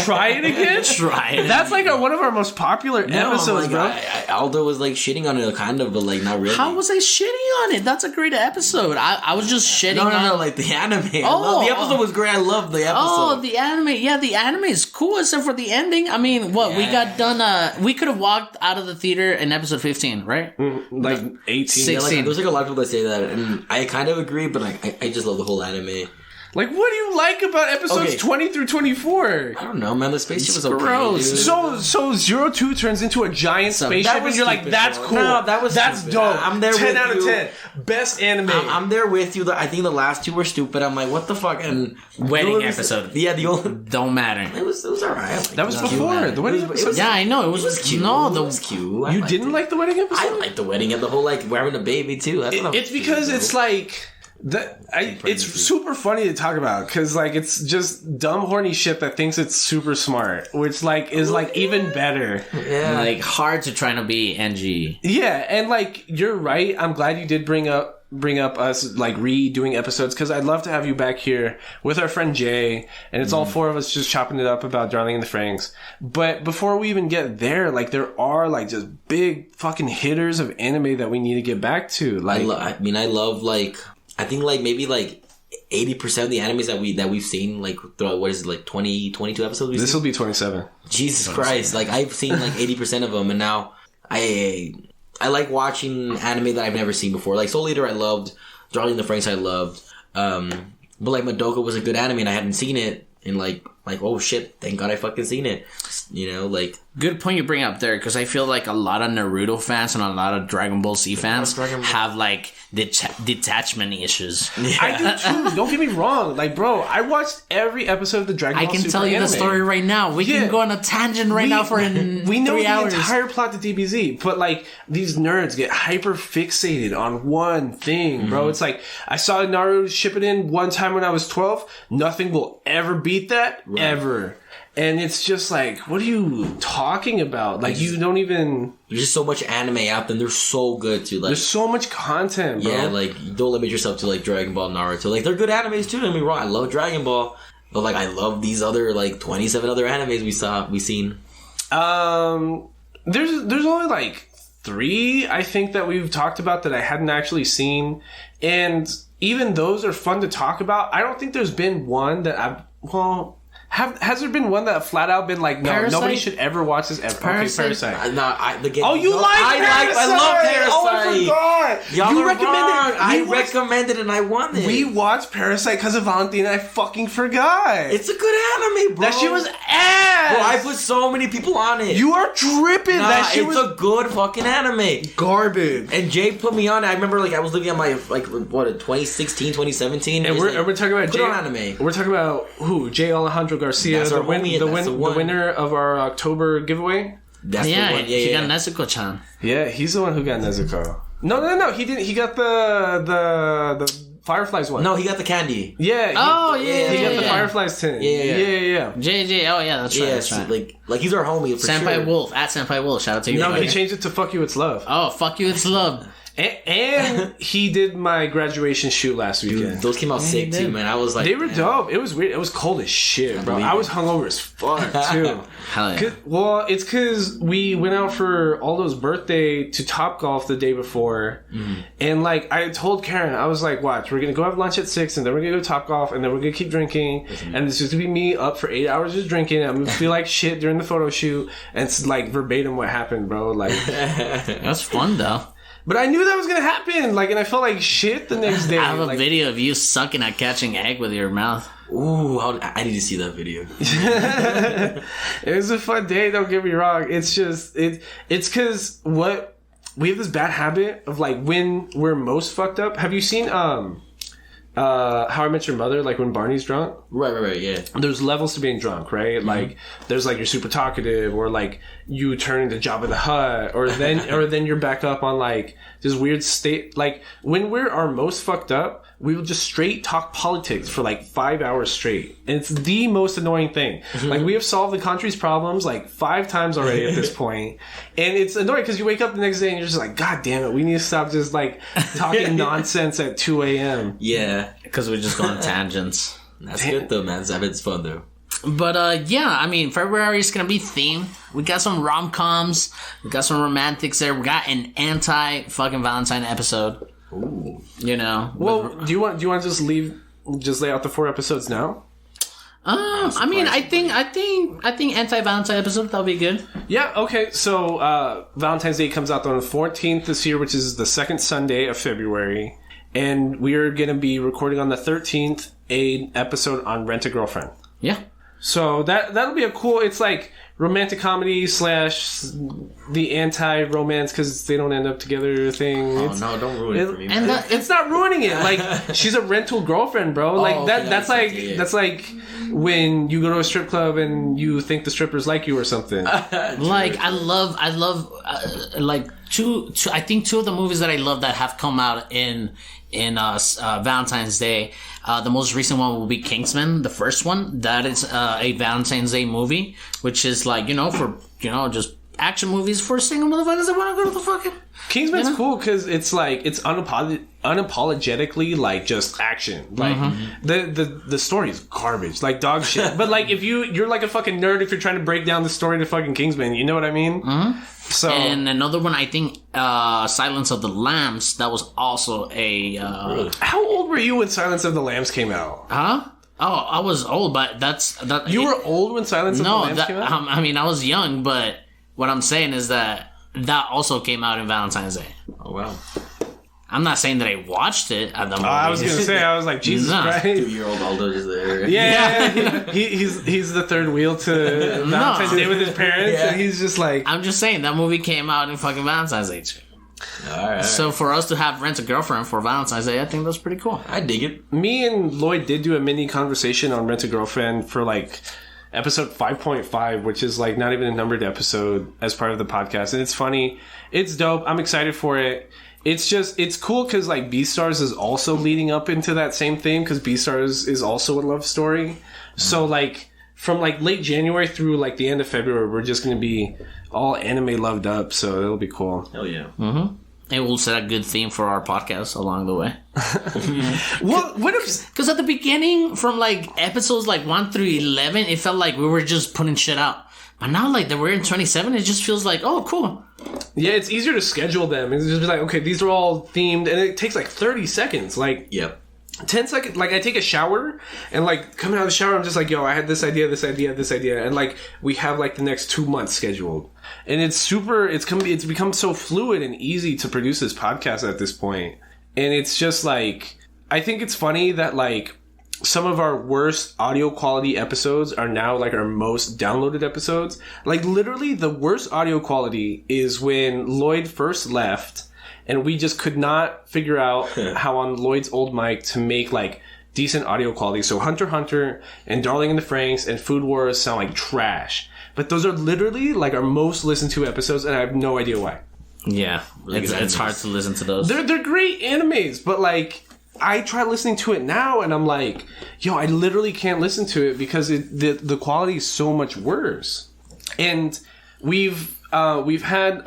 try it again. Try it. That's like one of our most popular episodes, like, bro. Aldo was, like, shitting on it, kind of, but, like, not really. How was I shitting on it? That's a great episode. I was just shitting on... No, like, the anime. Oh, the episode was great. I loved the episode. Oh, the anime. Yeah, the anime is cool, except for the ending. I mean, what? Yeah. We got done... we could have walked out of the theater in episode 15, right? Like 18. 16. Yeah, like, there's, like, a lot of people that say that, and I kind of agree, but, like, I just love the whole anime. Like, what do you like about episodes 20 through 24? I don't know, man. The spaceship was okay, gross. Dude. So 02 turns into a giant spaceship, and you're like, that's cool. No, that's stupid. dope. I'm there 10 with out of you. 10. Best anime. I'm there with you. I think the last 2 were stupid. I'm like, what the fuck? And wedding episode. Yeah, the old... Don't matter. It was alright. Like, that was before. The wedding episode. Yeah, I know. It was cute. No, it was cute. You didn't like the wedding episode? I liked the wedding and the whole, like, we're having a baby, too. It's because it's like... it's super funny to talk about, because, like, it's just dumb horny shit that thinks it's super smart, which, like, is, like, even better. Yeah, like, hard to try to be NG. Yeah, and, like, you're right. I'm glad you did bring up us, like, redoing episodes, because I'd love to have you back here with our friend Jay, and it's all 4 of us just chopping it up about Darling in the Franxx. But before we even get there, like, there are, like, just big fucking hitters of anime that we need to get back to. Like, I love, like, I think, like, maybe, like, 80% of the animes that we've seen, like, throughout, what is it, like, 22 episodes? This will be 27. Jesus 27. Christ. Like, I've seen, like, 80% of them, and now I like watching anime that I've never seen before. Like, Soul Eater I loved, Darling in the Franxx I loved, but, like, Madoka was a good anime, and I hadn't seen it in, like, like, oh shit, thank God I fucking seen it. You know, like... Good point you bring up there, because I feel like a lot of Naruto fans and a lot of Dragon Ball Z fans have, like, detachment issues. Yeah. I do too. Don't get me wrong. Like, bro, I watched every episode of the Dragon Ball I can Super tell you anime. the story right now. We can go on a tangent now for we know 3 hours. the entire plot to DBZ, but like these nerds get hyper fixated on one thing, bro. It's like I saw Naruto Shippuden one time when I was 12. Nothing will ever beat that ever. And it's just like, what are you talking about? Like, you don't even... There's just so much anime out there, and they're so good, too. Like, there's so much content, bro. Yeah, like, don't limit yourself to, like, Dragon Ball, Naruto. Like, they're good animes, too. Don't get me wrong. I love Dragon Ball. But, like, I love these other, like, 27 other animes we seen. There's only, like, 3, I think, that we've talked about that I hadn't actually seen. And even those are fun to talk about. I don't think there's been one that I've... Well... Has there been one that flat out been like, no, Parasite? Nobody should ever watch this ever? Parasite? Okay, Parasite. Oh, you like Parasite? I love Parasite. Oh, I forgot. Y'all you are recommended wrong. I recommended it and I won it. We watched Parasite because of Valentin and I fucking forgot. It's a good anime, bro. That shit was ass. Bro, I put so many people on it. You are tripping. That shit it's was a good fucking anime. garbage. And Jay put me on it. I remember, like, I was living on my, like, what, 2016, 2017? And we're talking about Jay. Anime. We're talking about who? Jay Alejandro Garcia, That's the winner of our October giveaway. That's the one. He got Nezuko-chan. Yeah, he's the one who got Nezuko. No, he didn't. He got the Fireflies one. No, he got the candy. Yeah. He got the Fireflies tin. Yeah. JJ, oh yeah, that's right. Yes, that's right. Like he's our homie for Senpai sure. Wolf, at Senpai Wolf, shout out to you. No, he changed it to "Fuck You, It's Love." Oh, fuck you, it's love. And he did my graduation shoot last weekend. Dude, those came out sick too, man. I was like, they were dope. It was weird. It was cold as shit, bro. I was hungover as fuck too. Hell yeah. Well, it's because we went out for Aldo's birthday to Topgolf the day before, and like I told Karen, I was like, "Watch, we're gonna go have lunch at 6, and then we're gonna go to Topgolf, and then we're gonna keep drinking, and it's just gonna be me up for 8 hours just drinking. And I'm gonna feel like shit during the photo shoot, and it's like verbatim what happened, bro. Like That's fun though. But I knew that was gonna happen, like, and I felt like shit the next day. I have a video of you sucking at catching egg with your mouth. ooh, I need to see that video. It was a fun day. Don't get me wrong. It's just it's because what we have this bad habit of, like, when we're most fucked up. Have you seen How I Met Your Mother? Like when Barney's drunk. Right. Yeah. There's levels to being drunk, right? Like there's like you're super talkative, or like you turn into Jabba the Hutt, or then you're back up on like this weird state. Like when we're our most fucked up, we will just straight talk politics for like 5 hours straight, and it's the most annoying thing. Like we have solved the country's problems like 5 times already at this point, and it's annoying because you wake up the next day and you're just like, God damn it, we need to stop just like talking nonsense at 2 a.m. Yeah. Because we just go on tangents. That's good though, man. It's fun though. But yeah, I mean, February is gonna be themed. We got some rom-coms, we got some romantics there. We got an anti-fucking Valentine episode. Ooh. You know. Well, do you want to just lay out the 4 episodes now? I mean, I think anti-Valentine episode, that'll be good. Yeah, okay. So Valentine's Day comes out on the 14th this year, which is the second Sunday of February. And we are going to be recording on the 13th an episode on Rent a Girlfriend. Yeah. So that'll be a cool, it's like romantic comedy / the anti-romance because they don't end up together thing. Oh, no, don't ruin it for me, man. And it's not ruining it. Like, she's a rental girlfriend, bro. Like, that's like when you go to a strip club and you think the strippers like you or something. Like, I love like I think 2 of the movies that I love that have come out in Valentine's Day. The most recent one will be Kingsman, the first one. That is a Valentine's Day movie, which is like, for, just action movies for single motherfuckers that want to go to the fucking... Kingsman's cool because it's like, it's unapologetically like just action. Like the story is garbage, like dog shit. But like if you're like a fucking nerd if you're trying to break down the story to fucking Kingsman, you know what I mean? So, and another one, I think, Silence of the Lambs. That was also a. How old were you when Silence of the Lambs came out? Huh? Oh, I was old, but that. You were old when Silence of the Lambs came out? I mean, I was young, but what I'm saying is that also came out in Valentine's Day. Oh wow. I'm not saying that I watched it at the moment. I was gonna say, I was like, Jesus Christ. 2-year-old Aldo is there. Yeah. He's the third wheel to Valentine's Day with his parents, and he's just like... I'm just saying, that movie came out in fucking Valentine's Day too. Alright. So for us to have Rent a Girlfriend for Valentine's Day, I think that's pretty cool. I dig it. Me and Lloyd did do a mini conversation on Rent a Girlfriend for like episode 5.5, which is like not even a numbered episode as part of the podcast. And it's funny. It's dope. I'm excited for it. It's cool because like Beastars is also leading up into that same thing because Beastars is also a love story. So like from like late January through like the end of February, we're just going to be all anime loved up. So it'll be cool. Hell yeah. Mm-hmm. And we'll set a good theme for our podcast along the way. Well, what if... Because at the beginning, from like episodes like 1 through 11, it felt like we were just putting shit out. But now like that we're in 27, it just feels like, oh, cool. Yeah, it's easier to schedule them. It's just like, okay, these are all themed, and it takes like 30 seconds. Like, Yep. 10 seconds. Like, I take a shower, and like coming out of the shower, I'm just like, yo, I had this idea, and like we have like the next 2 months scheduled, and it's become so fluid and easy to produce this podcast at this point. And it's just like, I think it's funny that like some of our worst audio quality episodes are now like our most downloaded episodes. Like literally the worst audio quality is when Lloyd first left and we just could not figure out how on Lloyd's old mic to make like decent audio quality. So Hunter x Hunter and Darling in the Franxx and Food Wars sound like trash. But those are literally like our most listened to episodes, and I have no idea why. Yeah, Really it's hard to listen to those. They're great animes, but like I try listening to it now, and I'm like, yo, I literally can't listen to it because the quality is so much worse. And we've had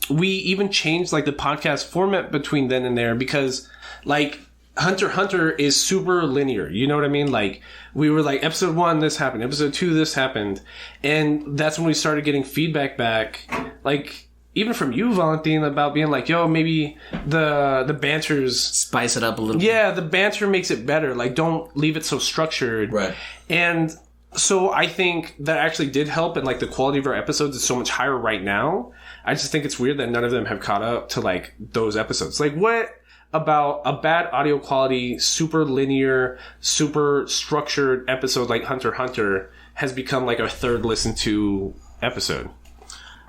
we even changed like the podcast format between then and there because like Hunter x Hunter is super linear. You know what I mean? Like we were like episode 1, this happened. Episode 2, this happened. And that's when we started getting feedback back. Like even from you, Valentin, about being like, yo, maybe the banter's... Spice it up a little bit. Yeah, the banter makes it better. Like don't leave it so structured. Right. And so I think that actually did help, and like the quality of our episodes is so much higher right now. I just think it's weird that none of them have caught up to like those episodes. Like what about a bad audio quality, super linear, super structured episode like Hunter x Hunter has become like our third listened to episode?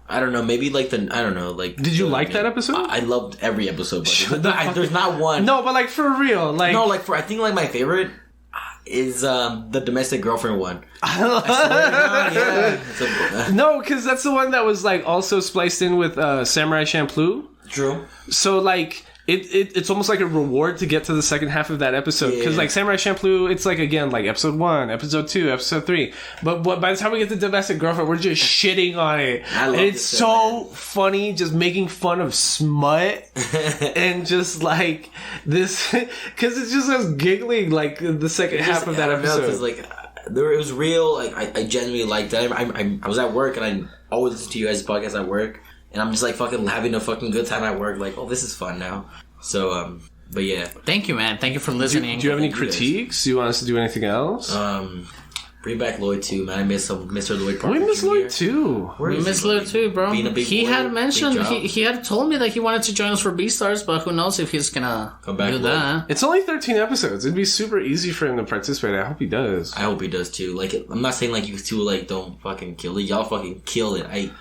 I don't know. Maybe like I don't know. Like, did you like that episode? I loved every episode. But there's not one. No, but like for real, like no, like I think like my favorite is the domestic girlfriend one. I swear to God, yeah. No, because that's the one that was like also spliced in with Samurai Champloo. True. So like it's almost like a reward to get to the second half of that episode because like Samurai Champloo, it's like again like episode 1, episode 2, episode 3. But by the time we get to Domestic Girlfriend, we're just shitting on it, and it's so funny, just making fun of smut and just like this because it's just us giggling like the second half of that episode. Like it was real. Like I genuinely liked that. I was at work and I always listen to you guys' podcast at work. And I'm just like fucking having a fucking good time at work. Like, oh, this is fun now. So, but yeah. Thank you, man. Thank you for listening. Do you have any critiques? Do you want us to do anything else? Bring back Lloyd too, man. I miss Mr. Lloyd. We miss Lloyd too. We miss Lloyd too, bro. He had mentioned he had told me that he wanted to join us for Beastars, but who knows if he's gonna come back do that. It's only 13 episodes. It'd be super easy for him to participate. I hope he does. I hope he does too. Like, I'm not saying like you two like don't fucking kill it. Y'all fucking kill it.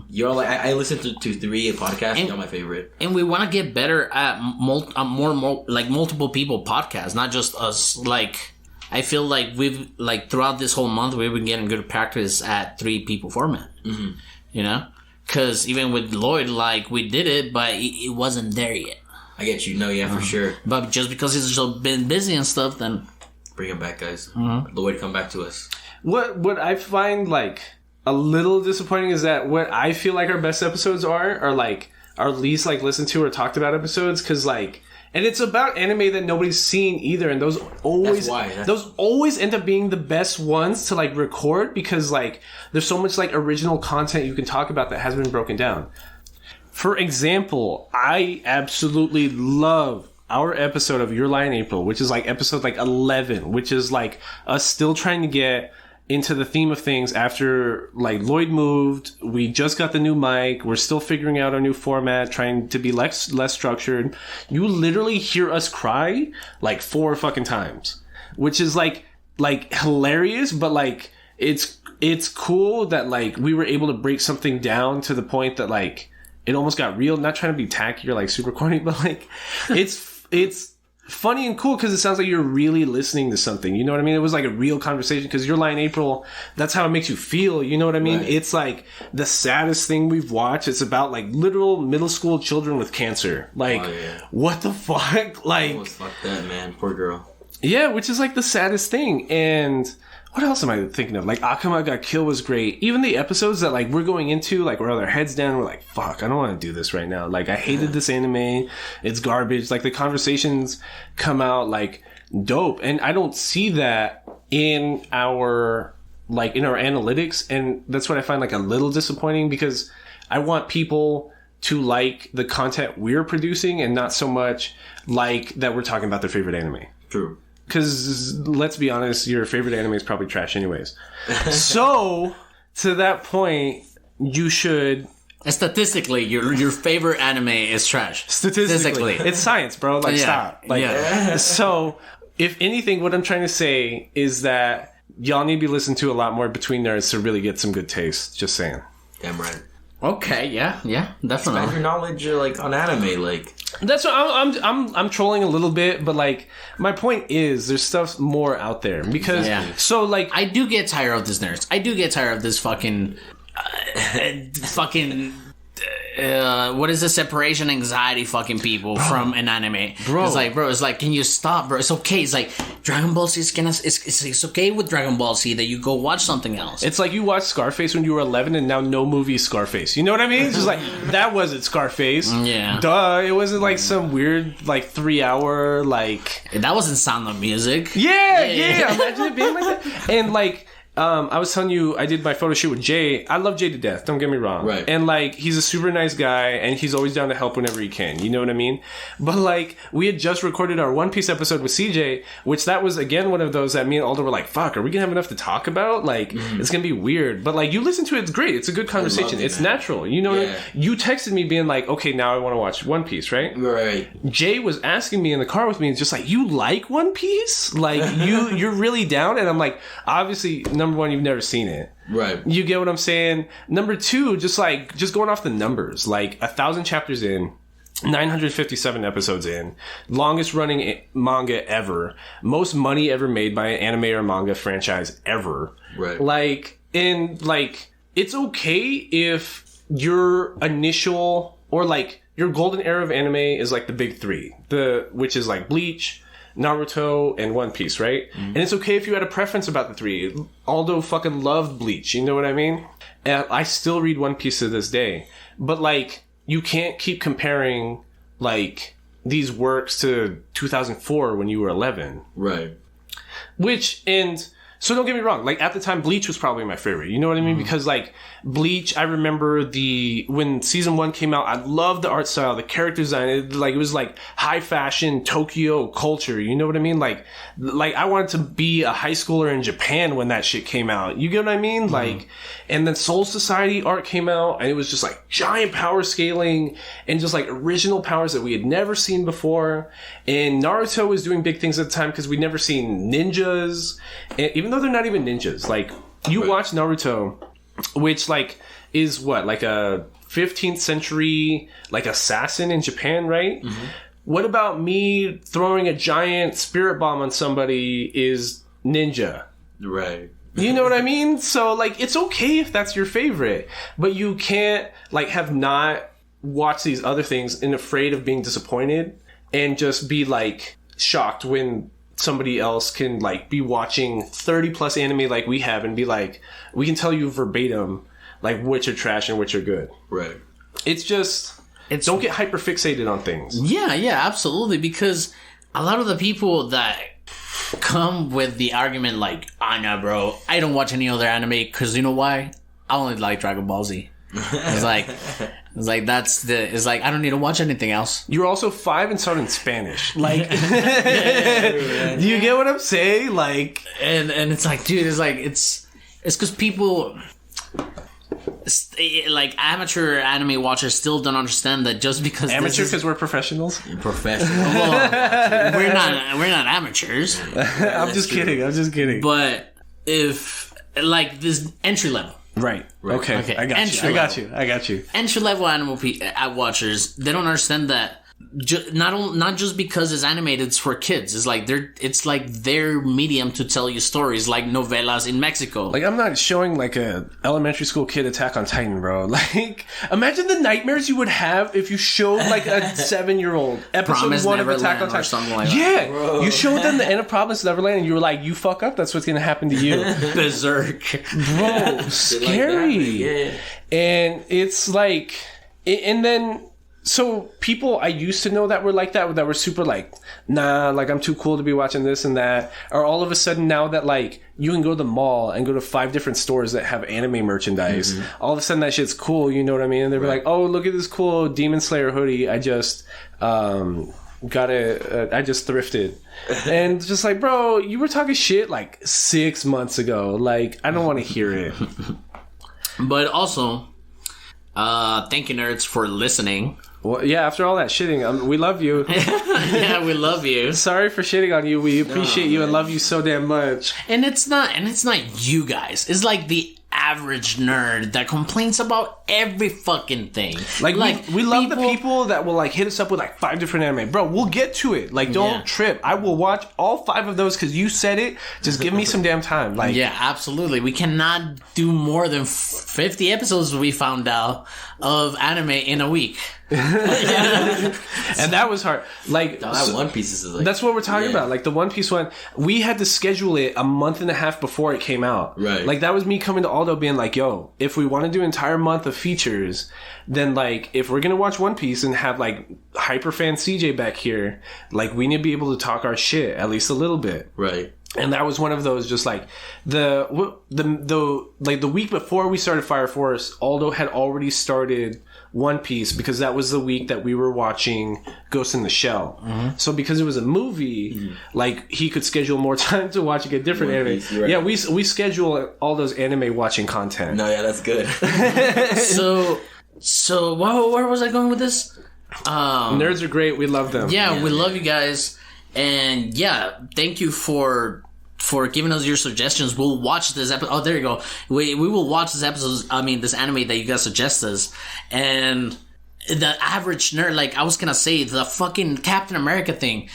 You're like I listen to 3 podcasts. You're my favorite, and we want to get better at more like multiple people podcasts, not just us. Like I feel like we've like throughout this whole month we've been getting good practice at 3 people format. Mm-hmm. You know, because even with Lloyd, like we did it, but it wasn't there yet. I get you. No, yeah, for sure. But just because he's just been busy and stuff, then bring him back, guys. Mm-hmm. Lloyd, come back to us. What I find like a little disappointing is that what I feel like our best episodes are like our least like listened to or talked about episodes, because like, and it's about anime that nobody's seen either, and those always end up being the best ones to like record, because like there's so much like original content you can talk about that hasn't been broken down. For example, I absolutely love our episode of Your Lie in April, which is like episode like 11, which is like us still trying to get into the theme of things after like Lloyd moved. We just got the new mic. We're still figuring out our new format, trying to be less structured. You literally hear us cry like 4 fucking times, which is like hilarious, but like it's cool that like we were able to break something down to the point that like it almost got real. Not trying to be tacky or like super corny, but like it's funny and cool because it sounds like you're really listening to something. You know what I mean? It was like a real conversation because Your Lie in April, that's how it makes you feel. You know what I mean? Right. It's like the saddest thing we've watched. It's about like literal middle school children with cancer. Like, what the fuck? Like, almost fuck that, man. Poor girl. Yeah, which is like the saddest thing. And what else am I thinking of? Like, Akama Got Killed was great. Even the episodes that, like, we're going into, like, we're with our heads down, we're like, fuck, I don't want to do this right now. Like, I hated this anime. It's garbage. Like, the conversations come out, like, dope. And I don't see that in our analytics. And that's what I find, like, a little disappointing because I want people to like the content we're producing and not so much like that we're talking about their favorite anime. True. Because, let's be honest, your favorite anime is probably trash anyways. So, to that point, you should... Statistically, your favorite anime is trash. Statistically. It's science, bro. Like, stop. Like, So, if anything, what I'm trying to say is that y'all need to be listened to a lot more Between Nerds to really get some good taste. Just saying. Damn right. Okay, yeah, definitely. Expand your knowledge, like, on anime, like... That's what I'm trolling a little bit, but like my point is there's stuff more out there because so like I do get tired of this nerds. I do get tired of this fucking what is the separation anxiety fucking people from an anime? Bro. It's like, can you stop, bro? It's okay. It's like Dragon Ball Z it's okay with Dragon Ball Z that you go watch something else. It's like you watched Scarface when you were 11 and now no movie is Scarface. You know what I mean? It's just like, that wasn't Scarface. Yeah. Duh. It wasn't like some weird like 3-hour like... That wasn't Sound of Music. Yeah. Imagine it being like that. And like... I was telling you, I did my photo shoot with Jay. I love Jay to death. Don't get me wrong. Right. And like, he's a super nice guy, and he's always down to help whenever he can. You know what I mean? But like, we had just recorded our One Piece episode with CJ, which that was again one of those that me and Aldo were like, "Fuck, are we gonna have enough to talk about? Like, it's gonna be weird." But like, you listen to it, it's great. It's a good conversation. It's natural. You know? Yeah. You texted me being like, "Okay, now I want to watch One Piece," right? Right. Jay was asking me in the car with me, and just like, "You like One Piece? Like, you're really down?" And I'm like, obviously, number one, you've never seen it. Right. You get what I'm saying? Number two, just going off the numbers, like 1,000 chapters in, 957 episodes in, longest running manga ever, most money ever made by an anime or manga franchise ever. Right. Like, and like, it's okay if your initial or like your golden era of anime is like the big three, which is like Bleach, Naruto, and One Piece, right? Mm-hmm. And it's okay if you had a preference about the three. Aldo fucking loved Bleach, you know what I mean? And I still read One Piece to this day. But, like, you can't keep comparing, like, these works to 2004 when you were 11. Right. So don't get me wrong, like, at the time, Bleach was probably my favorite, you know what I mean? Mm-hmm. Because, like, Bleach, I remember when season 1 came out, I loved the art style, the character design, it was like high fashion Tokyo culture, you know what I mean? Like I wanted to be a high schooler in Japan when that shit came out, you get what I mean? Mm-hmm. Like, and then Soul Society art came out, and it was just like giant power scaling, and just like original powers that we had never seen before, and Naruto was doing big things at the time, because we'd never seen ninjas, and even though they're not even ninjas, like, you watch Naruto, which, like, is what, like a 15th century, like, assassin in Japan, right? Mm-hmm. What about me throwing a giant spirit bomb on somebody is ninja? Right. You know what I mean? So, like, it's okay if that's your favorite, but you can't, like, have not watched these other things and afraid of being disappointed and just be, like, shocked when somebody else can, like, be watching 30 plus anime like we have and be like, we can tell you verbatim, like, which are trash and which are good. Right. It's just, don't get hyper fixated on things. Yeah, absolutely. Because a lot of the people that come with the argument like, nah, bro, I don't watch any other anime because you know why? I only like Dragon Ball Z. It's like I don't need to watch anything else. You're also 5 and started in Spanish. Like, do you get what I'm saying? Like, and it's like, dude, it's It's because people, like amateur anime watchers, still don't understand that just because Amateur because we're professionals. Professional. well, we're not amateurs. I'm just kidding. But if like this entry level. Right. Okay. I got you. Entry level anime watchers, they don't understand that. Not just because it's animated, it's for kids. It's like their medium to tell you stories, like novelas in Mexico. Like, I'm not showing like a elementary school kid Attack on Titan, bro. Like, imagine the nightmares you would have if you showed like a 7-year-old episode Promise 1 of Attack on Neverland Titan or something like that. Yeah, Bro. you showed them the end of Promise Neverland, and you were like, "You fuck up, that's what's gonna happen to you." Berserk. Bro, scary. Yeah. And it's like, and then. So people I used to know that were like that were super like, nah, like I'm too cool to be watching this and that, are all of a sudden now that like you can go to the mall and go to 5 different stores that have anime merchandise, all of a sudden that shit's cool, you know what I mean? And they're like, oh, look at this cool Demon Slayer hoodie I just I just thrifted. And just like, bro, you were talking shit like 6 months ago. Like, I don't want to hear it. But also, thank you, nerds, for listening. Well, yeah, after all that shitting, we love you. Yeah, we love you. Sorry for shitting on you. We appreciate you and love you so damn much. And it's not you guys. It's like the average nerd that complains about every fucking thing. Like we love the people that will like hit us up with like 5 different anime. Bro, we'll get to it. Like, don't trip. I will watch all 5 of those because you said it. Just give me some damn time. Like, yeah, absolutely. We cannot do more than 50 episodes, we found out, of anime in a week. And that was hard. Like, that One Piece is like, that's what we're talking about. Like the One Piece one, we had to schedule it a month and a half before it came out. Right. Like that was me coming to Aldo being like, yo, if we want to do an entire month of features, then like if we're gonna watch One Piece and have like hyperfan CJ back here, like we need to be able to talk our shit at least a little bit. right. And that was one of those, just like the week before we started Fire Force, Aldo had already started One Piece because that was the week that we were watching Ghost in the Shell. Mm-hmm. So because it was a movie, like he could schedule more time to watching a different One anime. Piece, right. Yeah, we schedule all those anime watching content. No, yeah, that's good. So where was I going with this? Nerds are great. We love them. Yeah, we love you guys. And yeah, thank you for giving us your suggestions. We'll watch this episode. Oh, there you go. We will watch this episode. I mean, this anime that you guys suggest us. And the average nerd, like I was gonna say, the fucking Captain America thing.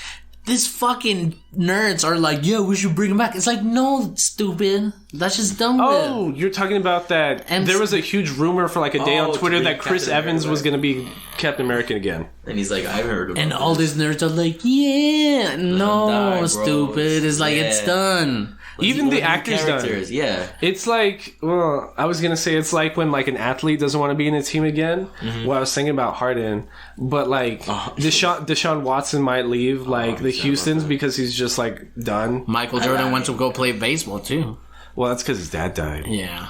These fucking nerds are like, yeah, we should bring him back. It's like, no, stupid. That's just done with. Oh, you're talking about that. And there was a huge rumor for like a day on Twitter that Chris Captain Evans America was going to be Captain America again. And he's like, I've heard of And it. all these nerds are like, yeah, no, die, bro. stupid. It's like, it's done. Even the actors done. Yeah. It's like, well, I was gonna say it's like when like an athlete doesn't want to be in a team again. Well, I was thinking about Harden, but like Deshaun Watson might leave like the Houston's because he's just like done. Michael Jordan went to go play baseball too. Well, that's because his dad died. Yeah.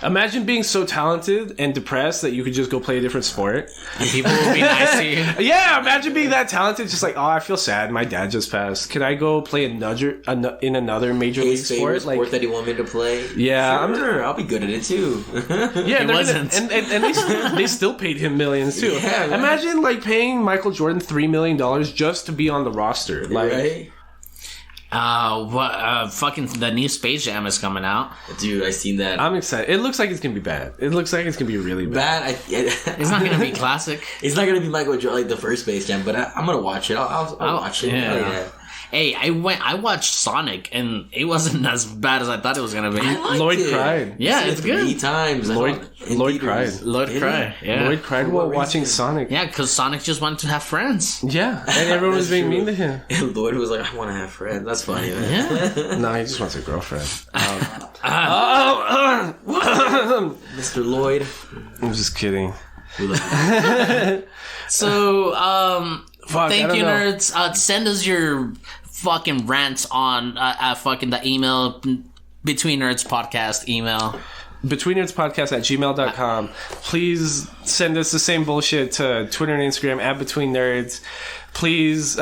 Imagine being so talented and depressed that you could just go play a different sport. And people will be nice to you. Yeah, imagine being that talented, just like, oh, I feel sad. My dad just passed. Can I go play in another major league His favorite sport? sport that he wanted me to play. Yeah, sure, I'll be good at it too. Yeah, wasn't. and they still paid him millions too. Yeah, man. Imagine like paying Michael Jordan $3 million just to be on the roster. Like, right? Fucking the new Space Jam is coming out. Dude, I seen that. I'm excited. It looks like it's gonna be bad. It looks like it's gonna be really bad. It's not gonna be classic. It's not gonna be Michael Jordan like the first Space Jam, but I'm gonna watch it. I'll watch it. Yeah. Yeah. Hey, I watched Sonic, and it wasn't as bad as I thought it was gonna be. Lloyd cried. Yeah, I've it's seen it 3 good. times. Lloyd cried. Lloyd cried. Yeah. Lloyd cried while watching Sonic. Yeah, because Sonic just wanted to have friends. Yeah, and everyone was being mean to him. And Lloyd was like, I want to have friends. That's funny, man. Yeah. No, he just wants a girlfriend. Mr. Lloyd. I'm just kidding. We love you. So, Fuck, thank I don't you, know. nerds. Send us your fucking rants on fucking the email, Between Nerds Podcast email. BetweenNerdsPodcast@gmail.com. Please send us the same bullshit to Twitter and Instagram @BetweenNerds. Please,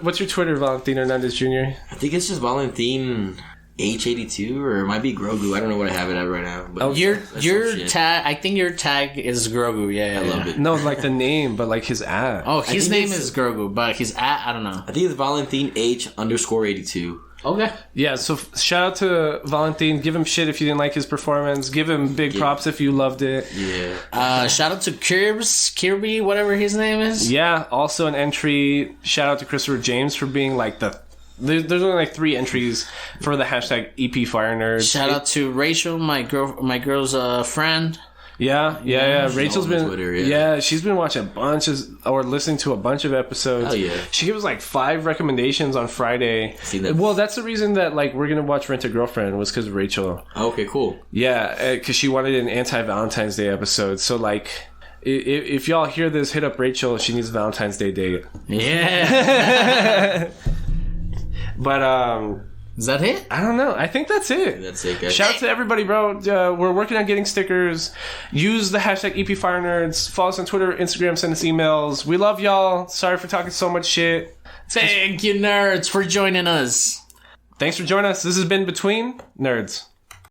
what's your Twitter, Valentin Hernandez Jr.? I think it's just Valentin H82 or it might be Grogu. I don't know what I have it at right now. But Your tag. I think your tag is Grogu. Yeah, I love it. No, like the name, but like his ad. Oh, his name is Grogu, but his at I don't know. I think it's Valentin H_82. Okay. Yeah, so shout out to Valentin. Give him shit if you didn't like his performance. Give him big props if you loved it. Yeah. Shout out to Kirby, whatever his name is. Yeah, also an entry. Shout out to Christopher James for being like there's only like 3 entries for the hashtag EP Fire Nerds. Shout out to Rachel, my girl's friend. Yeah. Rachel's been Twitter, she's been watching listening to a bunch of episodes. Oh yeah. She gave us like 5 recommendations on Friday. Well, that's the reason that like we're gonna watch Rent a Girlfriend was because of Rachel. Okay, cool. Yeah, because she wanted an anti-Valentine's Day episode. So like, if y'all hear this, hit up Rachel. She needs a Valentine's Day date. Yeah. But is that it? I don't know. I think that's it. That's it, guys. Shout out to everybody, bro. We're working on getting stickers. Use the hashtag EP Fire Nerds. Follow us on Twitter, Instagram. Send us emails. We love y'all. Sorry for talking so much shit. Thank you, nerds, for joining us. Thanks for joining us. This has been Between Nerds.